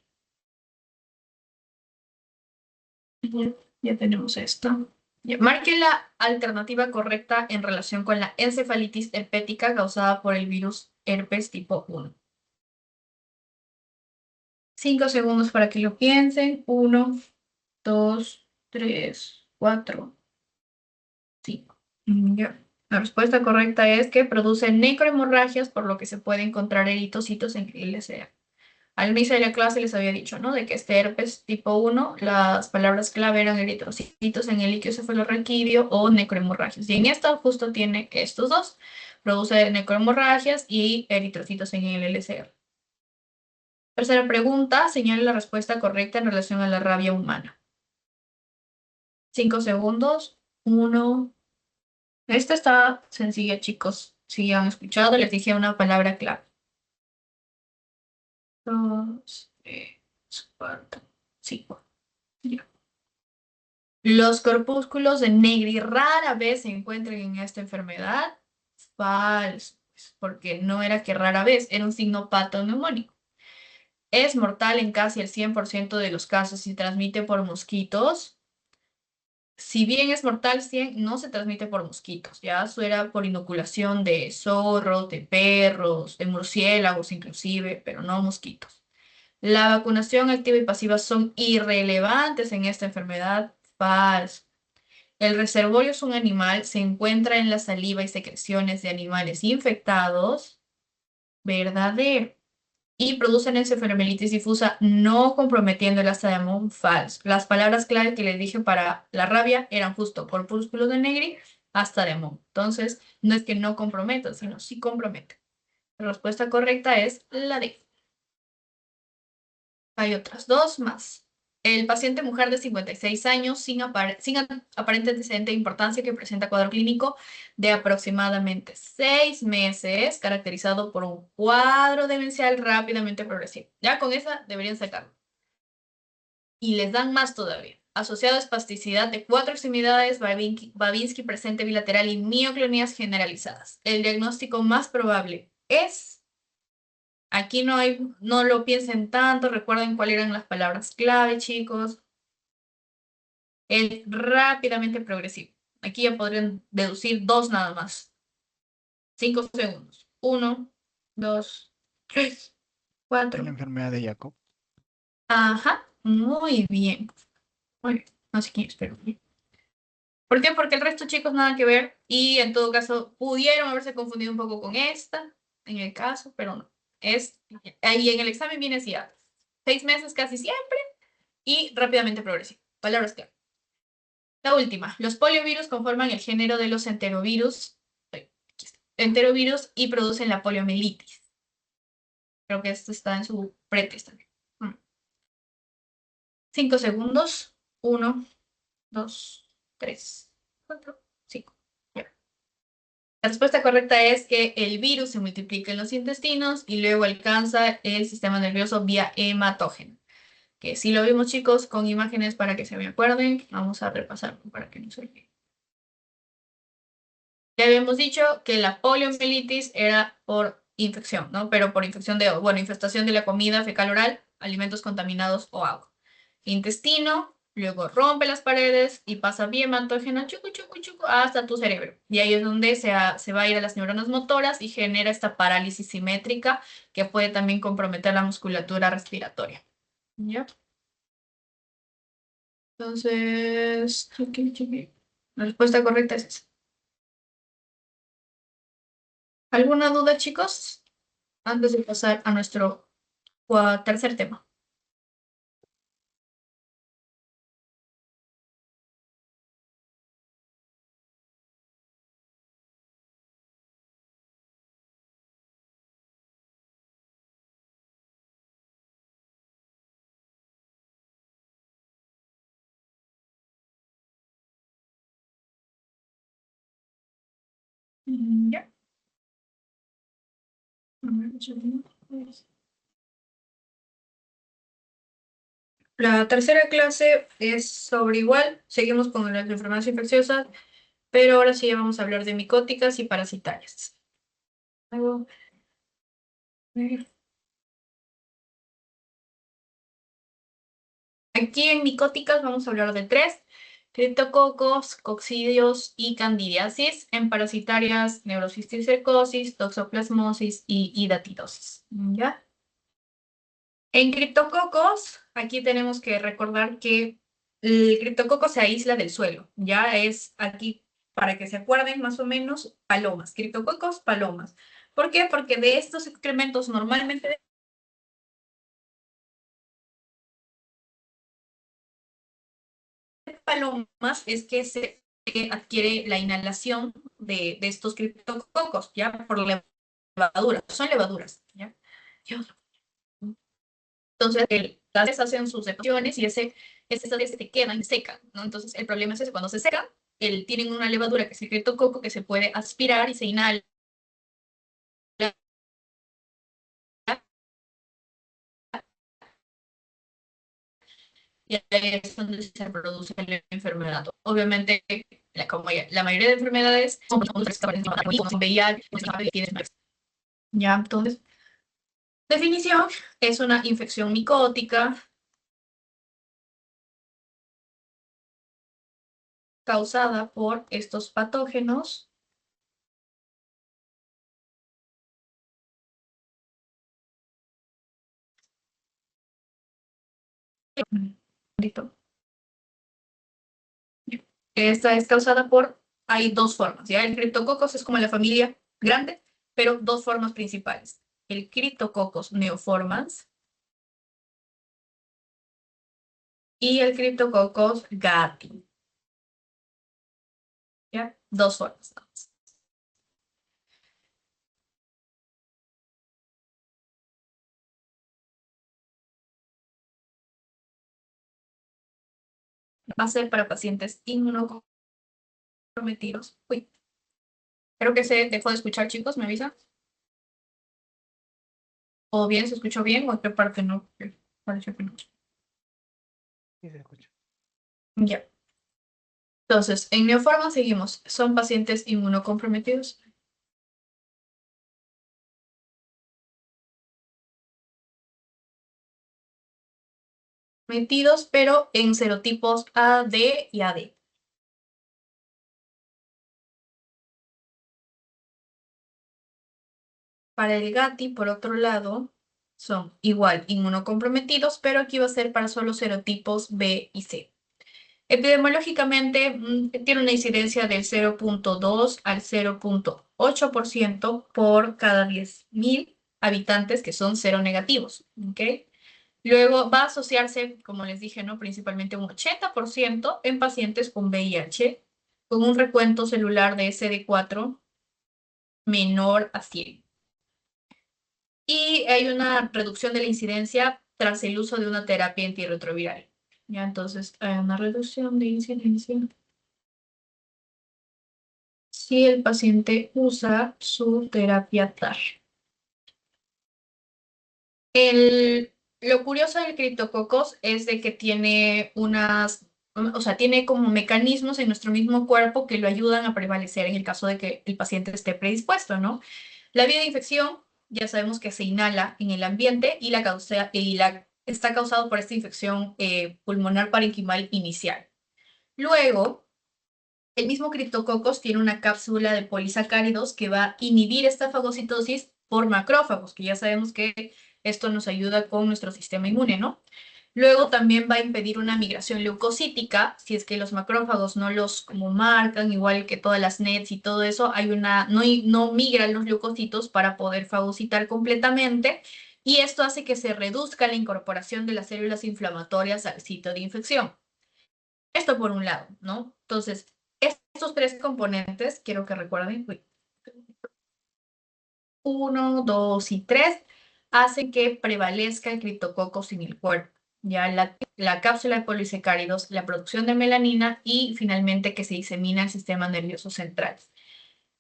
Ya, ya tenemos esto. Ya, marque la alternativa correcta en relación con la encefalitis herpética causada por el virus herpes tipo 1. 5 segundos para que lo piensen. 1, 2, 3, 4, 5. Ya. La respuesta correcta es que produce necrohemorragias, por lo que se puede encontrar eritocitos en el LCA. Al inicio de la clase les había dicho, ¿no? De que este herpes tipo 1, las palabras clave eran eritrocitos en el líquido cefalorraquídeo o necrohemorragias. Y en esta justo tiene estos dos. Produce necrohemorragias y eritrocitos en el LCR. Tercera pregunta, señale la respuesta correcta en relación a la rabia humana. 5 segundos. 1. Esta está sencilla, chicos. Si han escuchado, les dije una palabra clave. 2, 3, 4, 5. Ya. Los corpúsculos de Negri rara vez se encuentran en esta enfermedad. Falso, pues, porque no era que rara vez, era un signo patoneumónico. Es mortal en casi el 100% de los casos y se transmite por mosquitos. Si bien es mortal, 100 no se transmite por mosquitos, ya eso era por inoculación de zorros, de perros, de murciélagos inclusive, pero no mosquitos. La vacunación activa y pasiva son irrelevantes en esta enfermedad. Falso. El reservorio es un animal, se encuentra en la saliva y secreciones de animales infectados. Verdadero. Y producen encefalomielitis difusa, no comprometiendo el asta de Amon. Falso. Las palabras clave que les dije para la rabia eran justo corpúsculos de Negri, asta de Amon. Entonces, no es que no comprometan, sino sí comprometen. La respuesta correcta es la D. Hay otras dos más. El paciente mujer de 56 años sin aparente antecedente de importancia que presenta cuadro clínico de aproximadamente 6 meses, caracterizado por un cuadro demencial rápidamente progresivo. Ya con esa deberían sacarlo. Y les dan más todavía. Asociado a espasticidad de 4 extremidades, Babinski presente bilateral y mioclonías generalizadas. El diagnóstico más probable es... Aquí no hay, no lo piensen tanto, recuerden cuáles eran las palabras clave, chicos. El rápidamente progresivo. Aquí ya podrían deducir dos nada más. 5 segundos. 1, 2, 3, Es la 4. enfermedad de Jacob. Ajá, muy bien. Muy bien. No sé quién espero. ¿Por qué? Porque el resto, chicos, nada que ver. Y en todo caso, pudieron haberse confundido un poco con esta, en el caso, pero no. Es, ahí en el examen viene así, 6 meses casi siempre y rápidamente progresivo. Palabras clave. La última. Los poliovirus conforman el género de los enterovirus, enterovirus y producen la poliomielitis. Creo que esto está en su pretest también. 5 segundos. 1, 2, 3, 4, 5. La respuesta correcta es que el virus se multiplica en los intestinos y luego alcanza el sistema nervioso vía hematógeno. Que sí lo vimos, chicos, con imágenes para que se me acuerden. Vamos a repasarlo para que no se olvide. Ya habíamos dicho que la poliomielitis era por infección, ¿no? Pero por infección de, bueno, infestación de la comida fecal oral, alimentos contaminados o agua. Intestino, luego rompe las paredes y pasa vía hematógeno chucu, chucu, chucu, hasta tu cerebro. Y ahí es donde se va a ir a las neuronas motoras y genera esta parálisis simétrica que puede también comprometer la musculatura respiratoria. ¿Ya? Entonces, la respuesta correcta es esa. ¿Alguna duda, chicos? Antes de pasar a nuestro tercer tema. Ya. La tercera clase es sobre igual, seguimos con las enfermedades infecciosas, pero ahora sí vamos a hablar de micóticas y parasitarias. Luego, aquí en micóticas vamos a hablar de tres: criptococos, coccidios y candidiasis. En parasitarias, neurocisticercosis, toxoplasmosis y hidatidosis. ¿Ya? En criptococos, aquí tenemos que recordar que el criptococo se aísla del suelo. Ya es aquí, para que se acuerden más o menos, palomas. Criptococos, palomas. ¿Por qué? Porque de estos excrementos normalmente palomas es que se adquiere la inhalación de estos criptococos, ¿ya? Por levaduras, son levaduras, ¿ya? Entonces, las aves hacen sus erupciones y esas aves se quedan y secan, ¿no? Entonces, el problema es ese, cuando se secan, tienen una levadura que es el criptococo que se puede aspirar y se inhala y ahí es donde se produce la enfermedad. Obviamente, como la mayoría de enfermedades son como VIH, ya, entonces, definición, es una infección micótica causada por estos patógenos. Listo. Esta es causada por, hay dos formas, ¿ya? El Cryptococcus es como la familia grande, pero dos formas principales. El Cryptococcus neoformans y el Cryptococcus gattii, ¿ya? Dos formas. Va a ser para pacientes inmunocomprometidos. Uy, creo que se dejó de escuchar, chicos, ¿me avisa? ¿O bien se escuchó bien o otra parte no? Pareció que no. Sí, se escucha. Ya. Entonces, en neoforma seguimos. Son pacientes inmunocomprometidos. Metidos, pero en serotipos A, D y AD. Para el GATI, por otro lado, son igual inmunocomprometidos, pero aquí va a ser para solo serotipos B y C. Epidemiológicamente, tiene una incidencia del 0,2 al 0,8% por cada 10.000 habitantes que son seronegativos. ¿Ok? Luego va a asociarse, como les dije, ¿no? Principalmente un 80% en pacientes con VIH, con un recuento celular de CD4 menor a 100. Y hay una reducción de la incidencia tras el uso de una terapia antirretroviral. Ya, entonces, hay una reducción de incidencia si el paciente usa su terapia TAR. Lo curioso del criptococos es de que tiene o sea, tiene como mecanismos en nuestro mismo cuerpo que lo ayudan a prevalecer en el caso de que el paciente esté predispuesto, ¿no? La vía de infección, ya sabemos que se inhala en el ambiente y está causado por esta infección pulmonar parenquimal inicial. Luego, el mismo criptococos tiene una cápsula de polisacáridos que va a inhibir esta fagocitosis por macrófagos, que ya sabemos que esto nos ayuda con nuestro sistema inmune, ¿no? Luego también va a impedir una migración leucocítica, si es que los macrófagos no los como marcan, igual que todas las NETs y todo eso, no migran los leucocitos para poder fagocitar completamente, y esto hace que se reduzca la incorporación de las células inflamatorias al sitio de infección. Esto por un lado, ¿no? Entonces, estos tres componentes, quiero que recuerden, 1, 2 y 3, hacen que prevalezca el criptococcus en el cuerpo. Ya la cápsula de polisacáridos, la producción de melanina y finalmente que se disemina el sistema nervioso central.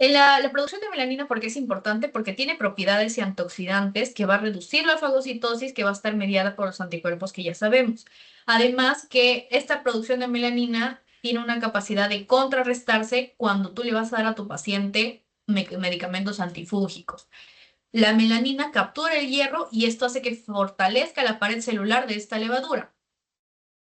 La producción de melanina, ¿por qué es importante? Porque tiene propiedades y antioxidantes que va a reducir la fagocitosis, que va a estar mediada por los anticuerpos que ya sabemos. Además, que esta producción de melanina tiene una capacidad de contrarrestarse cuando tú le vas a dar a tu paciente medicamentos antifúngicos. La melanina captura el hierro y esto hace que fortalezca la pared celular de esta levadura.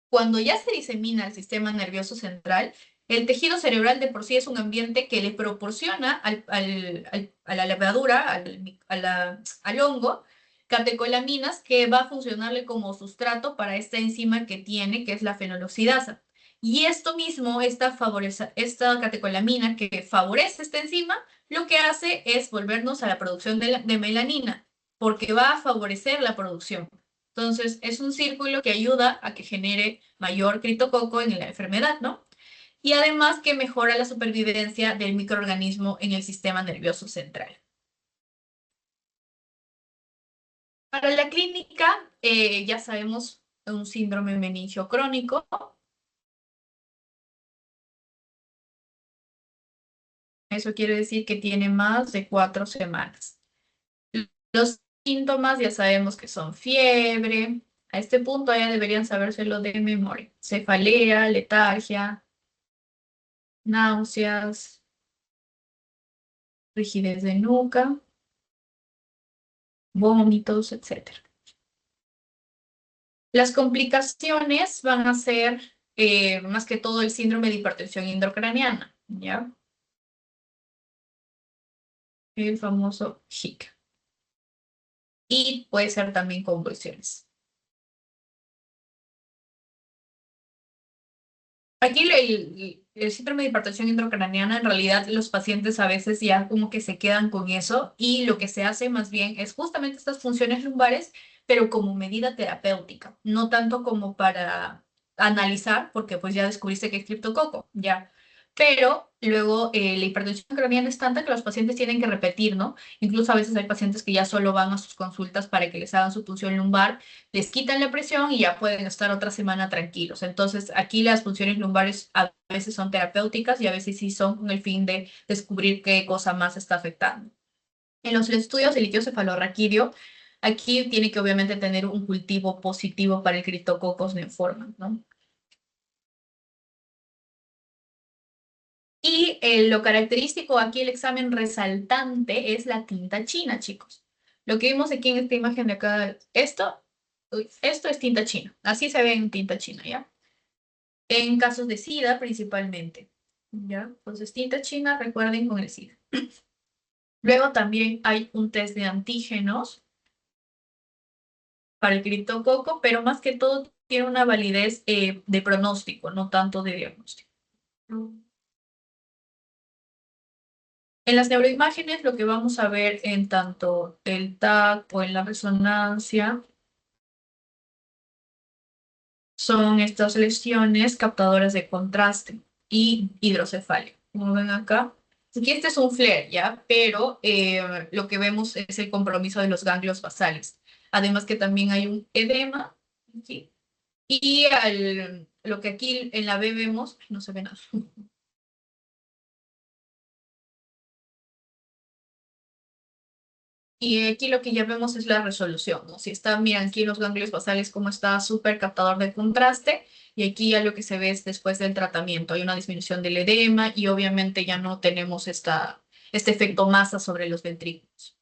Cuando ya se disemina el sistema nervioso central, el tejido cerebral de por sí es un ambiente que le proporciona a la levadura, al hongo, catecolaminas que va a funcionarle como sustrato para esta enzima que tiene, que es la fenoloxidasa. Y esto mismo, esta catecolamina que favorece esta enzima, lo que hace es volvernos a la producción de melanina, porque va a favorecer la producción. Entonces, es un círculo que ayuda a que genere mayor criptococo en la enfermedad, ¿no? Y además que mejora la supervivencia del microorganismo en el sistema nervioso central. Para la clínica, ya sabemos un síndrome meningio crónico. Eso quiere decir que tiene más de 4 semanas. Los síntomas ya sabemos que son fiebre. A este punto ya deberían sabérselo de memoria. Cefalea, letargia, náuseas, rigidez de nuca, vómitos, etc. Las complicaciones van a ser más que todo el síndrome de hipertensión intracraniana, ¿ya? El famoso HIC. Y puede ser también convulsiones. Aquí el síndrome de hipertensión intracraniana, en realidad los pacientes a veces ya como que se quedan con eso y lo que se hace más bien es justamente estas funciones lumbares, pero como medida terapéutica, no tanto como para analizar, porque pues ya descubriste que es criptococo, ya. Pero luego la hipertensión intracraniana es tanta que los pacientes tienen que repetir, ¿no? Incluso a veces hay pacientes que ya solo van a sus consultas para que les hagan su punción lumbar, les quitan la presión y ya pueden estar otra semana tranquilos. Entonces, aquí las funciones lumbares a veces son terapéuticas y a veces sí son con el fin de descubrir qué cosa más está afectando. En los estudios de litio cefalorraquídeo, aquí tiene que obviamente tener un cultivo positivo para el Cryptococcus neoformans, ¿no? Y lo característico aquí, el examen resaltante, es la tinta china, chicos. Lo que vimos aquí en esta imagen de acá, esto es tinta china. Así se ve en tinta china, ¿ya? En casos de SIDA principalmente. ¿Ya? Entonces, tinta china, recuerden con el SIDA. Luego también hay un test de antígenos para el criptococo, pero más que todo tiene una validez de pronóstico, no tanto de diagnóstico. En las neuroimágenes lo que vamos a ver en tanto el TAC o en la resonancia son estas lesiones captadoras de contraste y hidrocefalia. Como ven acá, aquí este es un flare, ¿ya? Pero lo que vemos es el compromiso de los ganglios basales. Además que también hay un edema aquí. Y lo que aquí en la B vemos, no se ve nada. Y aquí lo que ya vemos es la resolución, ¿no? Si está, miren aquí los ganglios basales como está súper captador de contraste, y aquí ya lo que se ve es después del tratamiento. Hay una disminución del edema y obviamente ya no tenemos este efecto masa sobre los ventrículos.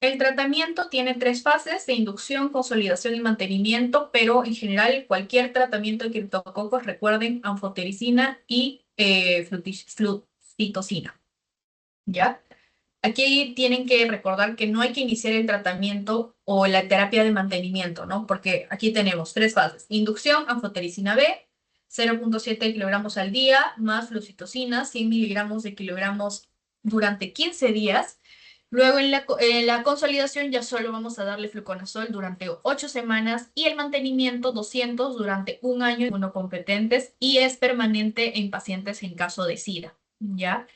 El tratamiento tiene 3 fases de inducción, consolidación y mantenimiento, pero en general cualquier tratamiento de criptococos, recuerden, anfotericina y fluticina, ¿ya? Aquí tienen que recordar que no hay que iniciar el tratamiento o la terapia de mantenimiento, ¿no? Porque aquí tenemos 3 fases. Inducción, anfotericina B, 0,7 kilogramos al día, más flucitocina, 100 miligramos de kilogramos durante 15 días. Luego en la consolidación ya solo vamos a darle fluconazol durante 8 semanas y el mantenimiento 200 durante un año en inmunocompetentes y es permanente en pacientes en caso de SIDA, ¿ya?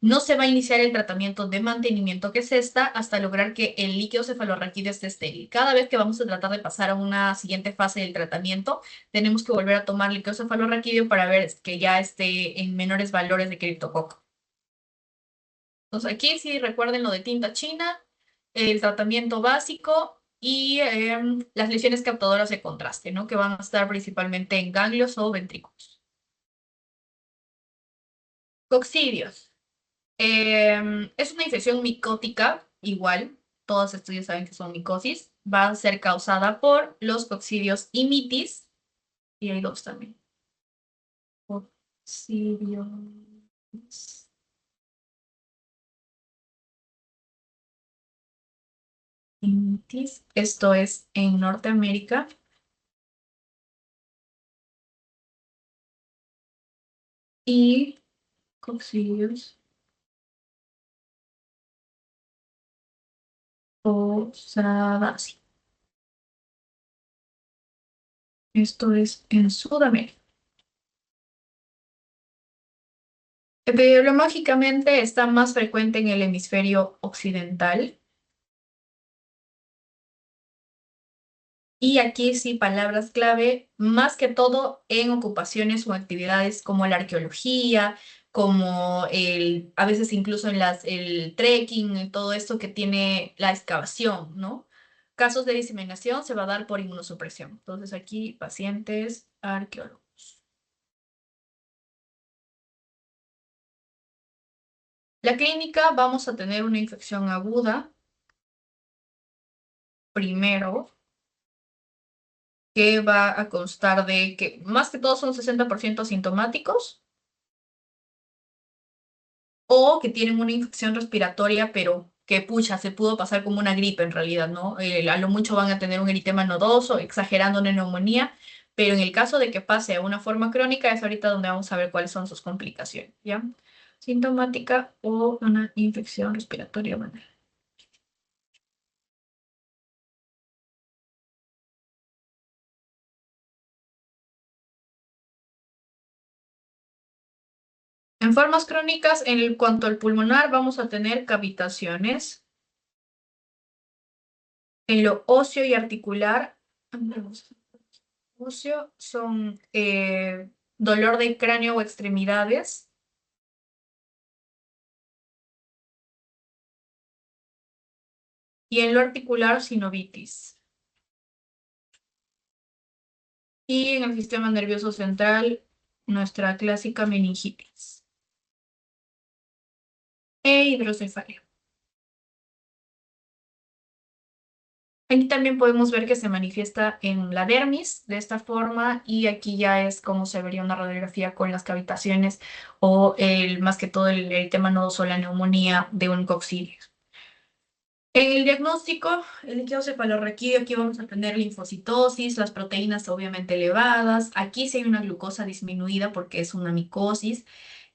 No se va a iniciar el tratamiento de mantenimiento, que es esta, hasta lograr que el líquido cefalorraquídeo esté estéril. Cada vez que vamos a tratar de pasar a una siguiente fase del tratamiento, tenemos que volver a tomar líquido cefalorraquídeo para ver que ya esté en menores valores de criptococo. Entonces aquí sí recuerden lo de tinta china, el tratamiento básico y las lesiones captadoras de contraste, ¿no? Que van a estar principalmente en ganglios o ventrículos. Coccidios. Es una infección micótica, igual, todos los estudios saben que son micosis, va a ser causada por los coccidios imitis, y hay dos también. Coccidios imitis, esto es en Norteamérica, y coccidios posadaci. Esto es en Sudamérica. Epidemiológicamente está más frecuente en el hemisferio occidental. Y aquí sí, palabras clave, más que todo en ocupaciones o actividades como la arqueología, como a veces incluso en el trekking, en todo esto que tiene la excavación, ¿no? Casos de diseminación se va a dar por inmunosupresión. Entonces aquí, pacientes arqueólogos. La clínica, vamos a tener una infección aguda primero, que va a constar de que más que todo son 60% asintomáticos o que tienen una infección respiratoria, pero que pucha, se pudo pasar como una gripe en realidad, ¿no? A lo mucho van a tener un eritema nodoso, exagerando una neumonía, pero en el caso de que pase a una forma crónica es ahorita donde vamos a ver cuáles son sus complicaciones, ¿ya? Sintomática o una infección respiratoria banal. En formas crónicas, en cuanto al pulmonar, vamos a tener cavitaciones. En lo óseo y articular, óseo son dolor de cráneo o extremidades. Y en lo articular, sinovitis. Y en el sistema nervioso central, nuestra clásica meningitis. E hidrocefalia. Aquí también podemos ver que se manifiesta en la dermis de esta forma y aquí ya es como se vería una radiografía con las cavitaciones o más que todo el tema nodoso, la neumonía de un coccidio. En el diagnóstico, el líquido cefalorraquídeo, aquí vamos a tener linfocitosis, las proteínas obviamente elevadas, aquí sí hay una glucosa disminuida porque es una micosis,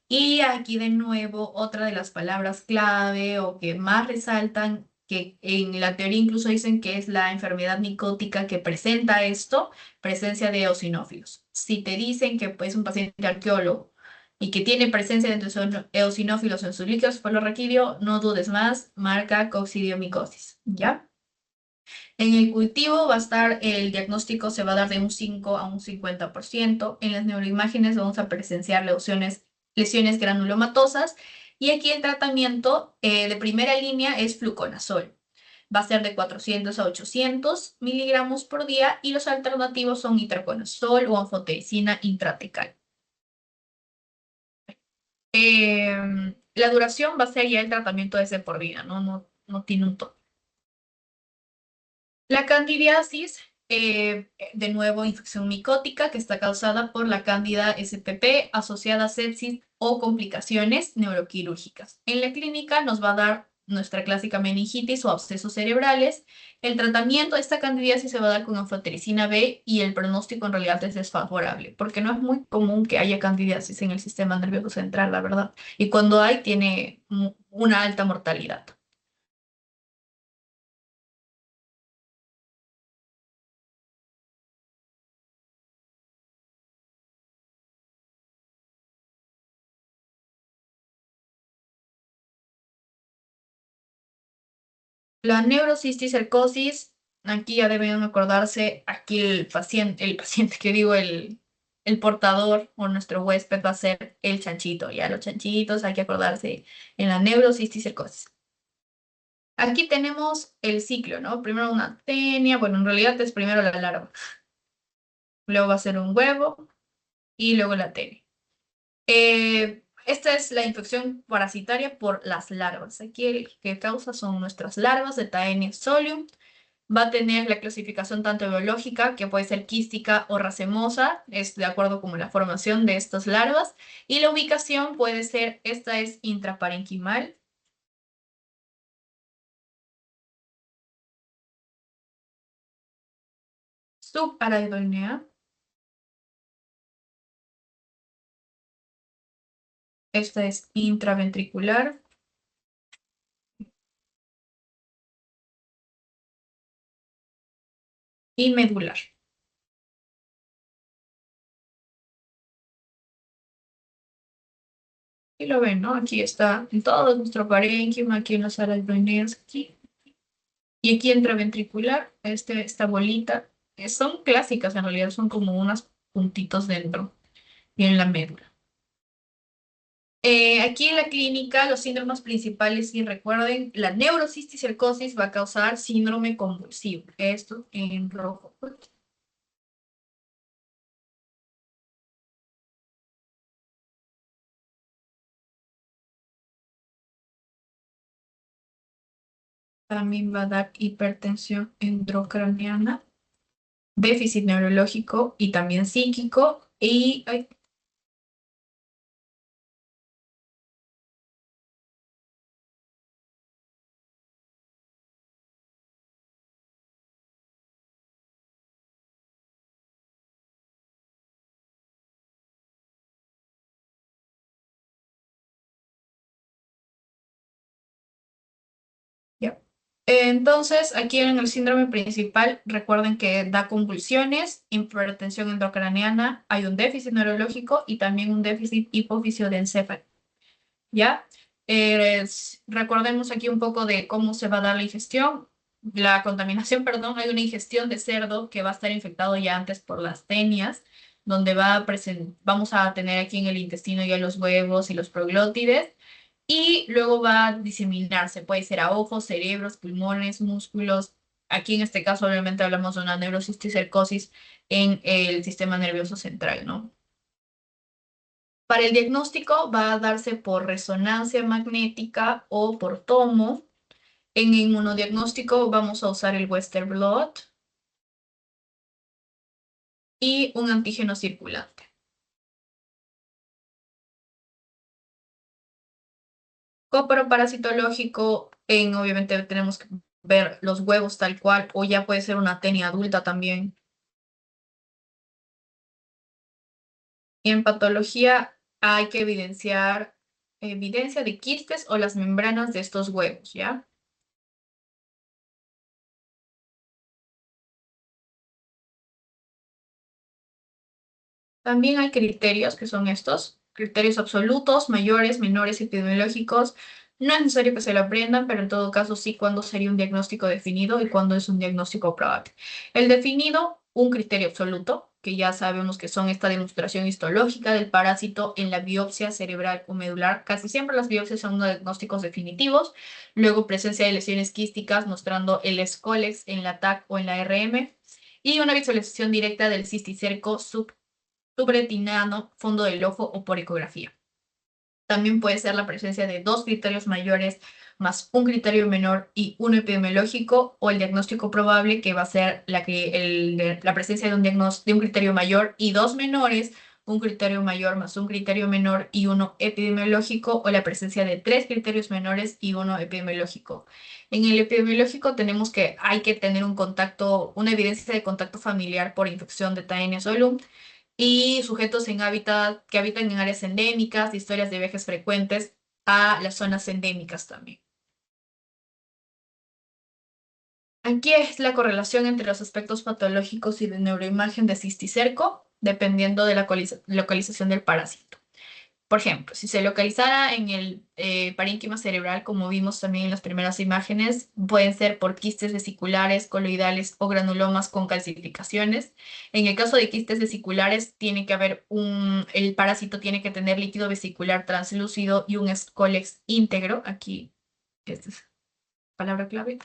y aquí de nuevo otra de las palabras clave o que más resaltan, que en la teoría incluso dicen que es la enfermedad micótica que presenta esto, presencia de eosinófilos. Si te dicen que es un paciente arqueólogo y que tiene presencia de eosinófilos en su líquido cefalorraquídeo, no dudes más, marca coccidiomicosis, ¿ya? En el cultivo va a estar, el diagnóstico se va a dar de un 5 a un 50%. En las neuroimágenes vamos a presenciar lesiones granulomatosas. Y aquí el tratamiento de primera línea es fluconazol. Va a ser de 400 a 800 miligramos por día y los alternativos son itraconazol o anfotericina intratecal. La duración va a ser ya el tratamiento de por vida, ¿no? No tiene un tope. La candidiasis, de nuevo, infección micótica que está causada por la Cándida SPP asociada a sepsis o complicaciones neuroquirúrgicas. En la clínica nos va a dar nuestra clásica meningitis o abscesos cerebrales. El tratamiento de esta candidiasis se va a dar con anfotericina B y el pronóstico en realidad es desfavorable, porque no es muy común que haya candidiasis en el sistema nervioso central, la verdad. Y cuando hay, tiene una alta mortalidad. La neurocisticercosis, aquí ya deben acordarse, aquí el paciente que digo, el portador o nuestro huésped va a ser el chanchito, ya los chanchitos, hay que acordarse en la neurocisticercosis. Aquí tenemos el ciclo, ¿no? Primero una tenia, bueno, en realidad es primero la larva, luego va a ser un huevo y luego la tenia. Esta es la infección parasitaria por las larvas. Aquí el que causa son nuestras larvas de Taenia solium. Va a tener la clasificación tanto biológica, que puede ser quística o racemosa, es de acuerdo con la formación de estas larvas, y la ubicación puede ser, esta es intraparenquimal, subarachnoidea, esta es intraventricular y medular. Y lo ven, ¿no? Aquí está en todo nuestro parénquima, aquí en las arachnoideas, aquí. Y aquí intraventricular, esta bolita, son clásicas en realidad, son como unos puntitos dentro y en la médula. Aquí en la clínica, los síndromes principales, y recuerden, la neurocisticercosis va a causar síndrome convulsivo. Esto en rojo. También va a dar hipertensión intracraniana, déficit neurológico y también psíquico. Y ay, ya. Entonces, aquí en el síndrome principal, recuerden que da convulsiones, hipertensión intracraniana, hay un déficit neurológico y también un déficit hipofisio-encéfalo. ¿Ya? Recordemos aquí un poco de cómo se va a dar la ingestión. La contaminación, perdón, hay una ingestión de cerdo que va a estar infectado ya antes por las tenias, donde vamos a tener aquí en el intestino ya los huevos y los proglótides, y luego va a diseminarse, puede ser a ojos, cerebros, pulmones, músculos. Aquí en este caso obviamente hablamos de una neurocisticercosis en el sistema nervioso central, ¿no? Para el diagnóstico va a darse por resonancia magnética o por tomo. En inmunodiagnóstico vamos a usar el Western blot y un antígeno circulante. Cóparo parasitológico, obviamente tenemos que ver los huevos tal cual, o ya puede ser una tenia adulta también. Y en patología hay que evidenciar evidencia de quistes o las membranas de estos huevos, ¿ya? También hay criterios que son estos, criterios absolutos, mayores, menores, epidemiológicos. No es necesario que se lo aprendan, pero en todo caso sí cuándo sería un diagnóstico definido y cuándo es un diagnóstico probable. El definido, un criterio absoluto, que ya sabemos que son esta demostración histológica del parásito en la biopsia cerebral o medular. Casi siempre las biopsias son diagnósticos definitivos. Luego presencia de lesiones quísticas mostrando el Scolex en la TAC o en la RM. Y una visualización directa del cisticerco subretinano, fondo del ojo o por ecografía. También puede ser la presencia de dos criterios mayores más un criterio menor y uno epidemiológico, o el diagnóstico probable, que va a ser la presencia de de un criterio mayor y dos menores, un criterio mayor más un criterio menor y uno epidemiológico, o la presencia de tres criterios menores y uno epidemiológico. En el epidemiológico tenemos que hay que tener un contacto, una evidencia de contacto familiar por infección de Taenia solum, y sujetos en hábitat, que habitan en áreas endémicas, historias de viajes frecuentes a las zonas endémicas también. Aquí es la correlación entre los aspectos patológicos y de neuroimagen de cisticerco, dependiendo de la localización del parásito. Por ejemplo, si se localizara en el parénquima cerebral, como vimos también en las primeras imágenes, pueden ser por quistes vesiculares, coloidales o granulomas con calcificaciones. En el caso de quistes vesiculares, tiene que haber el parásito tiene que tener líquido vesicular translúcido y un escólex íntegro. Aquí, esta es palabra clave.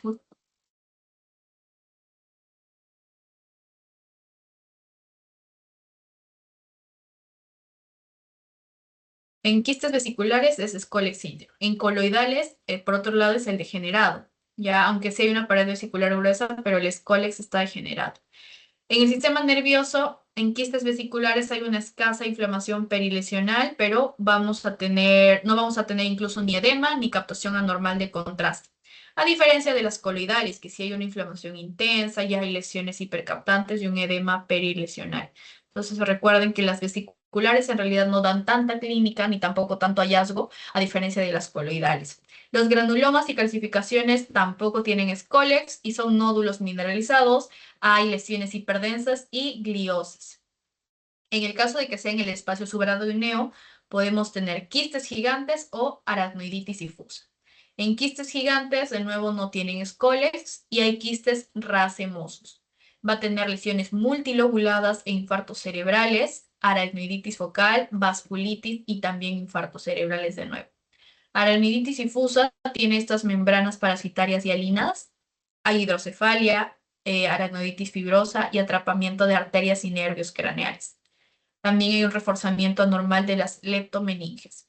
En quistes vesiculares es escólex íntegro. En coloidales, por otro lado, es el degenerado. Ya, aunque sí hay una pared vesicular gruesa, pero el escólex está degenerado. En el sistema nervioso, en quistes vesiculares hay una escasa inflamación perilesional, pero no vamos a tener incluso ni edema ni captación anormal de contraste. A diferencia de las coloidales, que sí hay una inflamación intensa, ya hay lesiones hipercaptantes y un edema perilesional. Entonces recuerden que las vesiculares en realidad no dan tanta clínica ni tampoco tanto hallazgo, a diferencia de las coloidales. Los granulomas y calcificaciones tampoco tienen escólex y son nódulos mineralizados. Hay lesiones hiperdensas y gliosis. En el caso de que sea en el espacio subaracnoideo, podemos tener quistes gigantes o aracnoiditis difusa. En quistes gigantes, de nuevo, no tienen escólex y hay quistes racemosos. Va a tener lesiones multilobuladas e infartos cerebrales, aracnoiditis focal, vasculitis y también infartos cerebrales de nuevo. Aracnoiditis difusa tiene estas membranas parasitarias hialinas, hay hidrocefalia, aracnoiditis fibrosa y atrapamiento de arterias y nervios craneales. También hay un reforzamiento anormal de las leptomeninges.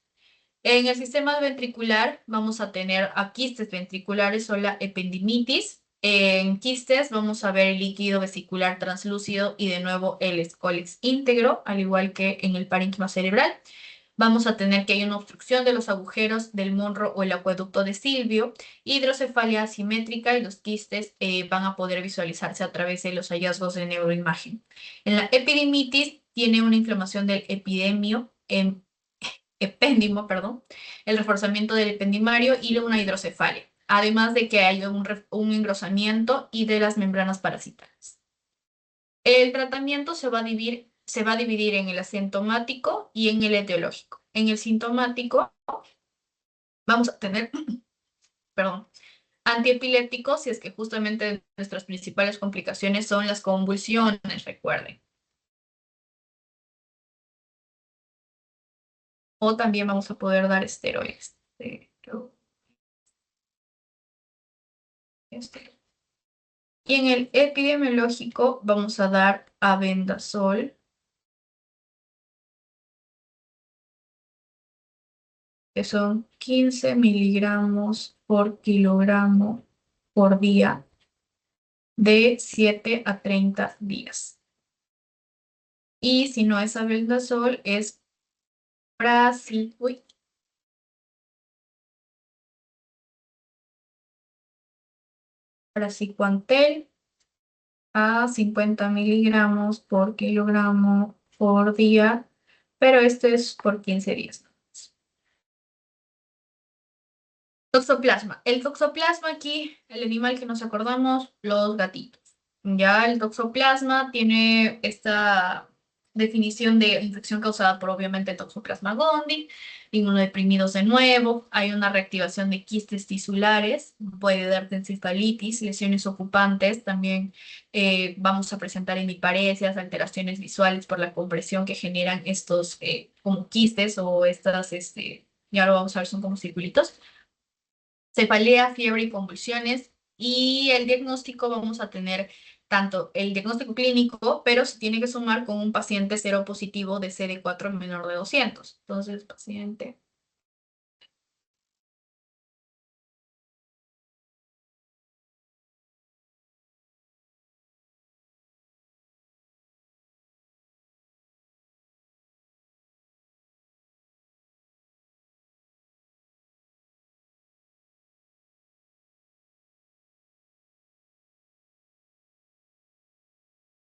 En el sistema ventricular vamos a tener a quistes ventriculares o la ependimitis. En quistes vamos a ver el líquido vesicular translúcido y de nuevo el escólex íntegro, al igual que en el parénquima cerebral. Vamos a tener que hay una obstrucción de los agujeros del Monro o el acueducto de Silvio, hidrocefalia asimétrica y los quistes van a poder visualizarse a través de los hallazgos de neuroimagen. En la epidimitis tiene una inflamación del epéndimo, perdón, el reforzamiento del ependimario y una hidrocefalia, además de que hay un engrosamiento y de las membranas parasitarias. El tratamiento se va a dividir en el asintomático y en el etiológico. En el sintomático vamos a tener, perdón, antiepilépticos, si es que justamente nuestras principales complicaciones son las convulsiones, recuerden. O también vamos a poder dar esteroides. Y en el epidemiológico vamos a dar albendazol, que son 15 miligramos por kilogramo por día de 7 a 30 días. Y si no es albendazol, es praziquantel a 50 miligramos por kilogramo por día, pero este es por 15 días. Toxoplasma. El toxoplasma aquí, el animal que nos acordamos, los gatitos. Ya el toxoplasma tiene esta definición de infección causada por obviamente Toxoplasma gondii, inmunodeprimidos de nuevo, hay una reactivación de quistes tisulares, puede darte encefalitis, lesiones ocupantes, también vamos a presentar hemiparesias, alteraciones visuales por la compresión que generan estos como quistes o estas, ya lo vamos a ver, son como circulitos, cefalea, fiebre y convulsiones. Y el diagnóstico vamos a tener tanto el diagnóstico clínico, pero se tiene que sumar con un paciente seropositivo de CD4 menor de 200. Entonces, paciente.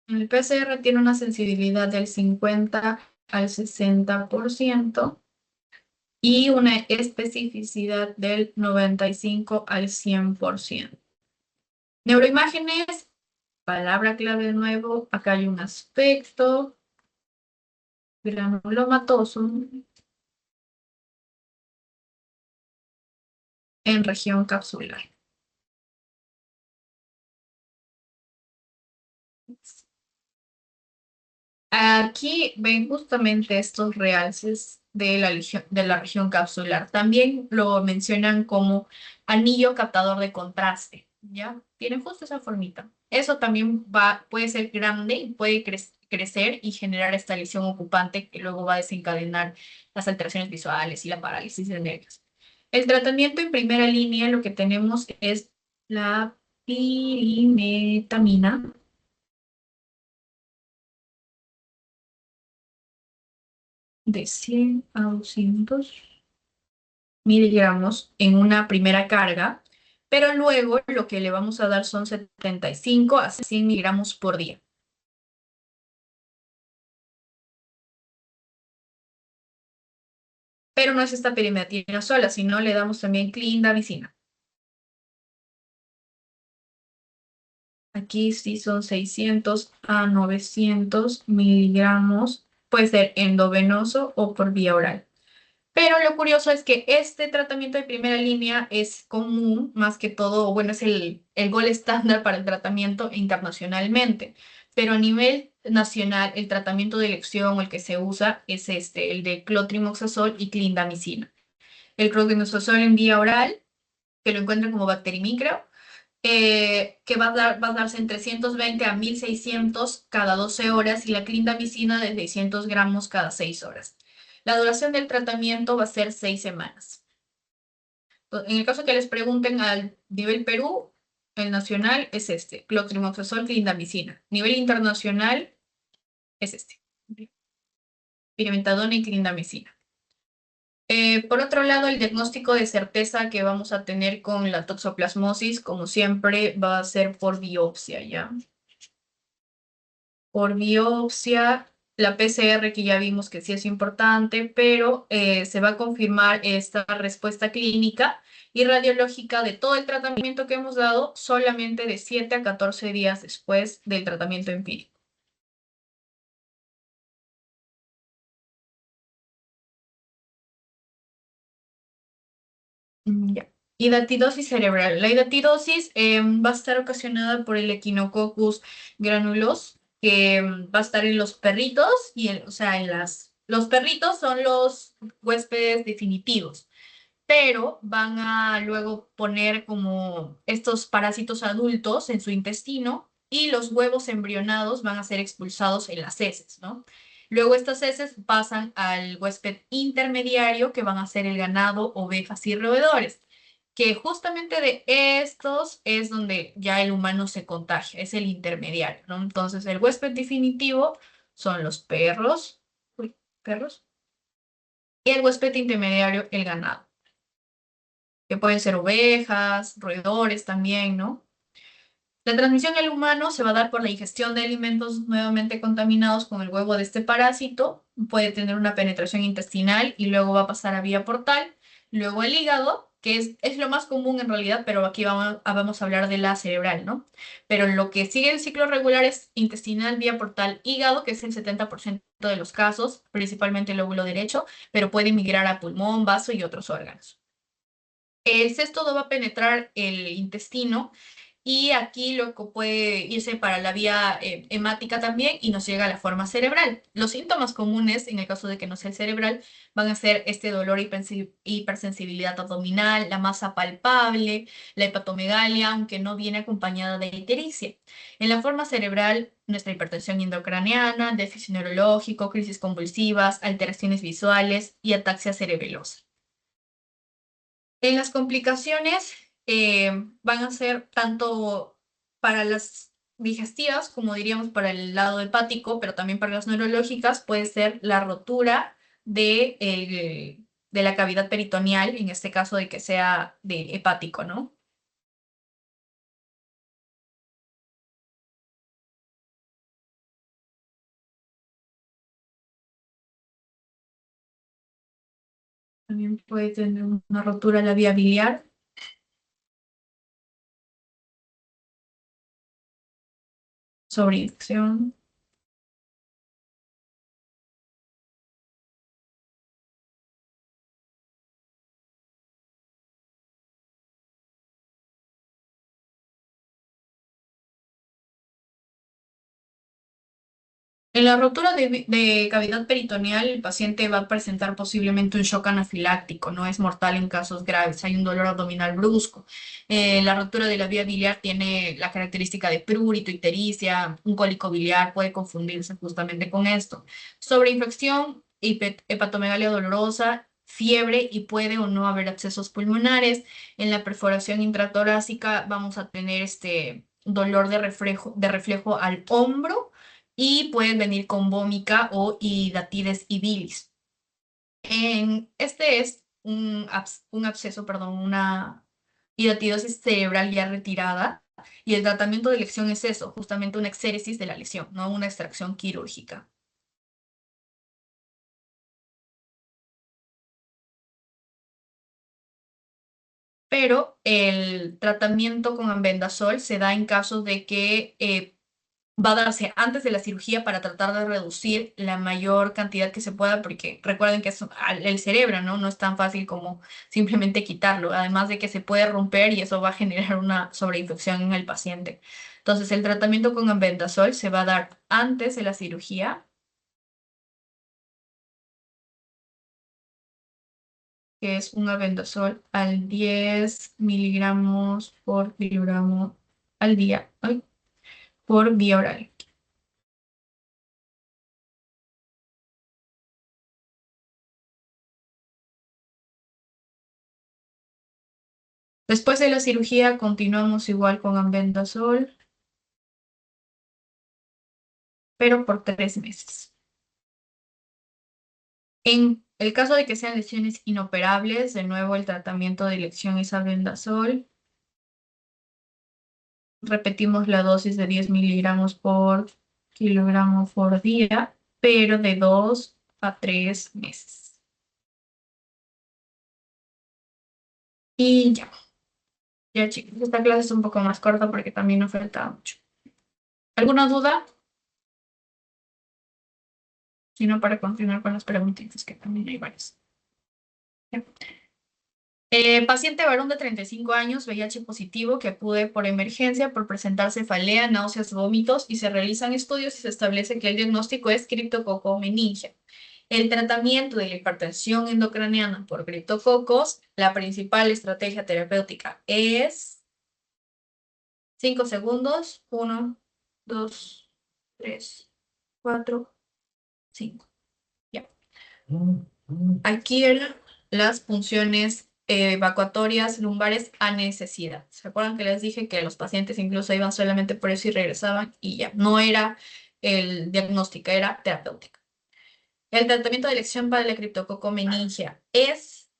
El PCR tiene una sensibilidad del 50 al 60% y una especificidad del 95 al 100%. Neuroimágenes, palabra clave de nuevo, acá hay un aspecto granulomatoso en región capsular. Aquí ven justamente estos realces de la región capsular. También lo mencionan como anillo captador de contraste, ¿ya? Tienen justo esa formita. Eso también puede ser grande y puede crecer y generar esta lesión ocupante que luego va a desencadenar las alteraciones visuales y la parálisis de nervios. El tratamiento en primera línea, lo que tenemos es la pirimetamina de 100 a 200 miligramos en una primera carga, pero luego lo que le vamos a dar son 75 a 100 miligramos por día. Pero no es esta perimetrina sola, sino le damos también clindamicina. Aquí sí son 600 a 900 miligramos, puede ser endovenoso o por vía oral. Pero lo curioso es que este tratamiento de primera línea es común, más que todo, bueno, es el gol estándar para el tratamiento internacionalmente. Pero a nivel nacional, el tratamiento de elección o el que se usa es este, el de clotrimoxazol y clindamicina. El clotrimoxazol en vía oral, que lo encuentran como bacterimicro, que va a darse en 320 a 1600 cada 12 horas y la clindamicina de 600 gramos cada 6 horas. La duración del tratamiento va a ser 6 semanas. En el caso que les pregunten al nivel Perú, el nacional es este, clotrimoxazol, clindamicina. Nivel internacional es este, pirimetadona y clindamicina. Por otro lado, el diagnóstico de certeza que vamos a tener con la toxoplasmosis, como siempre, va a ser por biopsia, ¿ya? Por biopsia, la PCR que ya vimos que sí es importante, pero se va a confirmar esta respuesta clínica y radiológica de todo el tratamiento que hemos dado solamente de 7 a 14 días después del tratamiento empírico. Ya. Hidatidosis cerebral. La hidatidosis va a estar ocasionada por el Echinococcus granulos, que va a estar en los perritos y o sea, los perritos son los huéspedes definitivos, pero van a luego poner como estos parásitos adultos en su intestino y los huevos embrionados van a ser expulsados en las heces, ¿no? Luego estas heces pasan al huésped intermediario, que van a ser el ganado, ovejas y roedores, que justamente de estos es donde ya el humano se contagia, es el intermediario, ¿no? Entonces el huésped definitivo son los perros, perros, y el huésped intermediario, el ganado, que pueden ser ovejas, roedores también, ¿no? La transmisión al humano se va a dar por la ingestión de alimentos nuevamente contaminados con el huevo de este parásito. Puede tener una penetración intestinal y luego va a pasar a vía portal. Luego el hígado, que es lo más común en realidad, pero aquí vamos a hablar de la cerebral, ¿no? Pero lo que sigue el ciclo regular es intestinal, vía portal, hígado, que es el 70% de los casos, principalmente el lóbulo derecho, pero puede migrar a pulmón, vaso y otros órganos. El cesto va a penetrar el intestino y aquí luego puede irse para la vía hemática también y nos llega a la forma cerebral. Los síntomas comunes, en el caso de que no sea el cerebral, van a ser este dolor, hipersensibilidad abdominal, la masa palpable, la hepatomegalia, aunque no viene acompañada de ictericia. En la forma cerebral, nuestra hipertensión intracraniana, déficit neurológico, crisis convulsivas, alteraciones visuales y ataxia cerebelosa. En las complicaciones van a ser tanto para las digestivas, como diríamos para el lado hepático, pero también para las neurológicas, puede ser la rotura de la cavidad peritoneal, en este caso de que sea de hepático, ¿no? También puede tener una rotura de la vía biliar, sobreinfección. En la ruptura de cavidad peritoneal, el paciente va a presentar posiblemente un shock anafiláctico, no es mortal en casos graves, hay un dolor abdominal brusco. La ruptura de la vía biliar tiene la característica de prurito, ictericia, un cólico biliar puede confundirse justamente con esto. Sobreinfección, hepatomegalia dolorosa, fiebre y puede o no haber abscesos pulmonares. En la perforación intratorácica vamos a tener este dolor de reflejo al hombro y pueden venir con vómica o hidatides y bilis. Este es un absceso, perdón, una hidatidosis cerebral ya retirada y el tratamiento de elección es eso, justamente una exéresis de la lesión, no una extracción quirúrgica. Pero el tratamiento con albendazol se da en caso de que va a darse antes de la cirugía para tratar de reducir la mayor cantidad que se pueda, porque recuerden que es el cerebro, ¿no? No es tan fácil como simplemente quitarlo, además de que se puede romper y eso va a generar una sobreinfección en el paciente. Entonces, el tratamiento con albendazol se va a dar antes de la cirugía, que es un albendazol al 10 miligramos por kilogramo al día, ay, por vía oral. Después de la cirugía continuamos igual con albendazol, pero por 3 meses. En el caso de que sean lesiones inoperables, de nuevo el tratamiento de elección es albendazol. Repetimos la dosis de 10 miligramos por kilogramo por día, pero de 2 a 3 meses. Y ya, ya chicos, esta clase es un poco más corta porque también nos falta mucho. ¿Alguna duda? Si no, para continuar con las preguntitas, que también hay varias. Ya. Paciente varón de 35 años, VIH positivo, que acude por emergencia por presentar cefalea, náuseas, vómitos y se realizan estudios y se establece que el diagnóstico es criptococo-meningia. El tratamiento de la hipertensión endocraniana por criptococos, la principal estrategia terapéutica es 5 segundos, 1, 2, 3, 4, 5. Ya. Aquí eran las funciones evacuatorias lumbares a necesidad. ¿Se acuerdan que les dije que los pacientes incluso iban solamente por eso y regresaban y ya? No era el diagnóstico, era terapéutica. El tratamiento de elección para la criptococomeningia es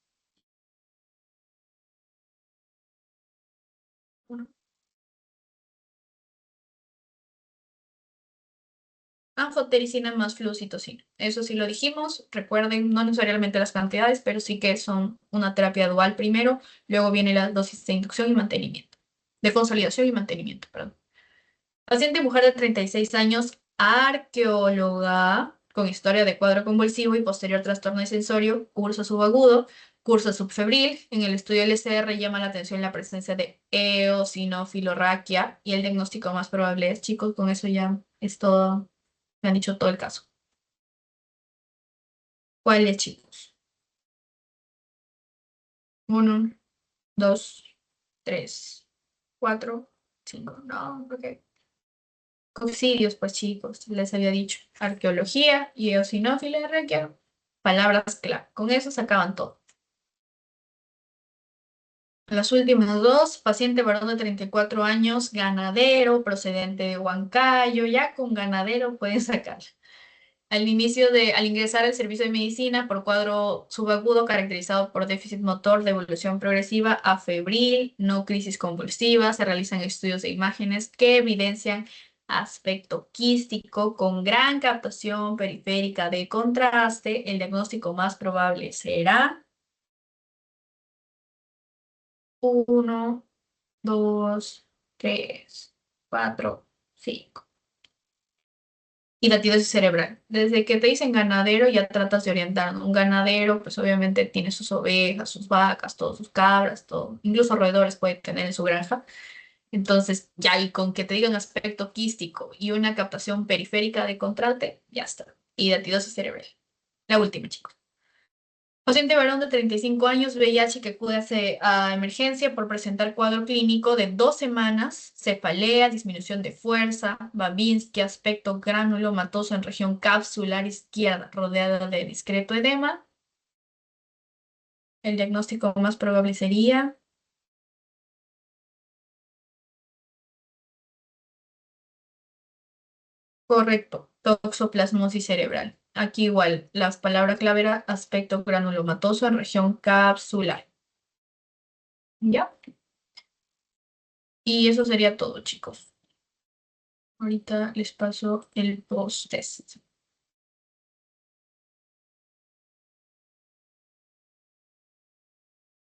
anfotericina más flucitocina. Eso sí lo dijimos. Recuerden, no necesariamente las cantidades, pero sí que son una terapia dual primero. Luego viene la dosis de inducción y mantenimiento. De consolidación y mantenimiento, perdón. Paciente mujer de 36 años, arqueóloga, con historia de cuadro convulsivo y posterior trastorno de sensorio, curso subagudo, curso subfebril. En el estudio LCR llama la atención la presencia de eosinofilorraquia y el diagnóstico más probable es, chicos, con eso ya es todo, me han dicho todo el caso. ¿Cuál es, chicos? 1, 2, 3, 4, 5. No, ok. Coccidios, pues chicos, les había dicho. Arqueología y eosinófila requieren palabras clave. Con eso se acaban todo. Las últimas dos, paciente varón de 34 años, ganadero, procedente de Huancayo, ya con ganadero pueden sacar. Al ingresar al servicio de medicina por cuadro subagudo caracterizado por déficit motor de evolución progresiva a febril, no crisis convulsiva, se realizan estudios de imágenes que evidencian aspecto quístico con gran captación periférica de contraste. El diagnóstico más probable será 1, 2, 3, 4, 5. Y latidosis cerebral. Desde que te dicen ganadero ya tratas de orientar, ¿no? Un ganadero, pues obviamente tiene sus ovejas, sus vacas, todas sus cabras, todo. Incluso roedores puede tener en su granja. Entonces, ya y con que te digan aspecto quístico y una captación periférica de contraste, ya está. Hidatidosis cerebral. La última, chicos. Paciente varón de 35 años, VIH, que acude a emergencia por presentar cuadro clínico de 2 semanas, cefalea, disminución de fuerza, Babinski, aspecto granulomatoso en región capsular izquierda, rodeada de discreto edema. El diagnóstico más probable sería, correcto, toxoplasmosis cerebral. Aquí igual, la palabra clave era aspecto granulomatoso en región capsular. ¿Ya? Y eso sería todo, chicos. Ahorita les paso el post-test.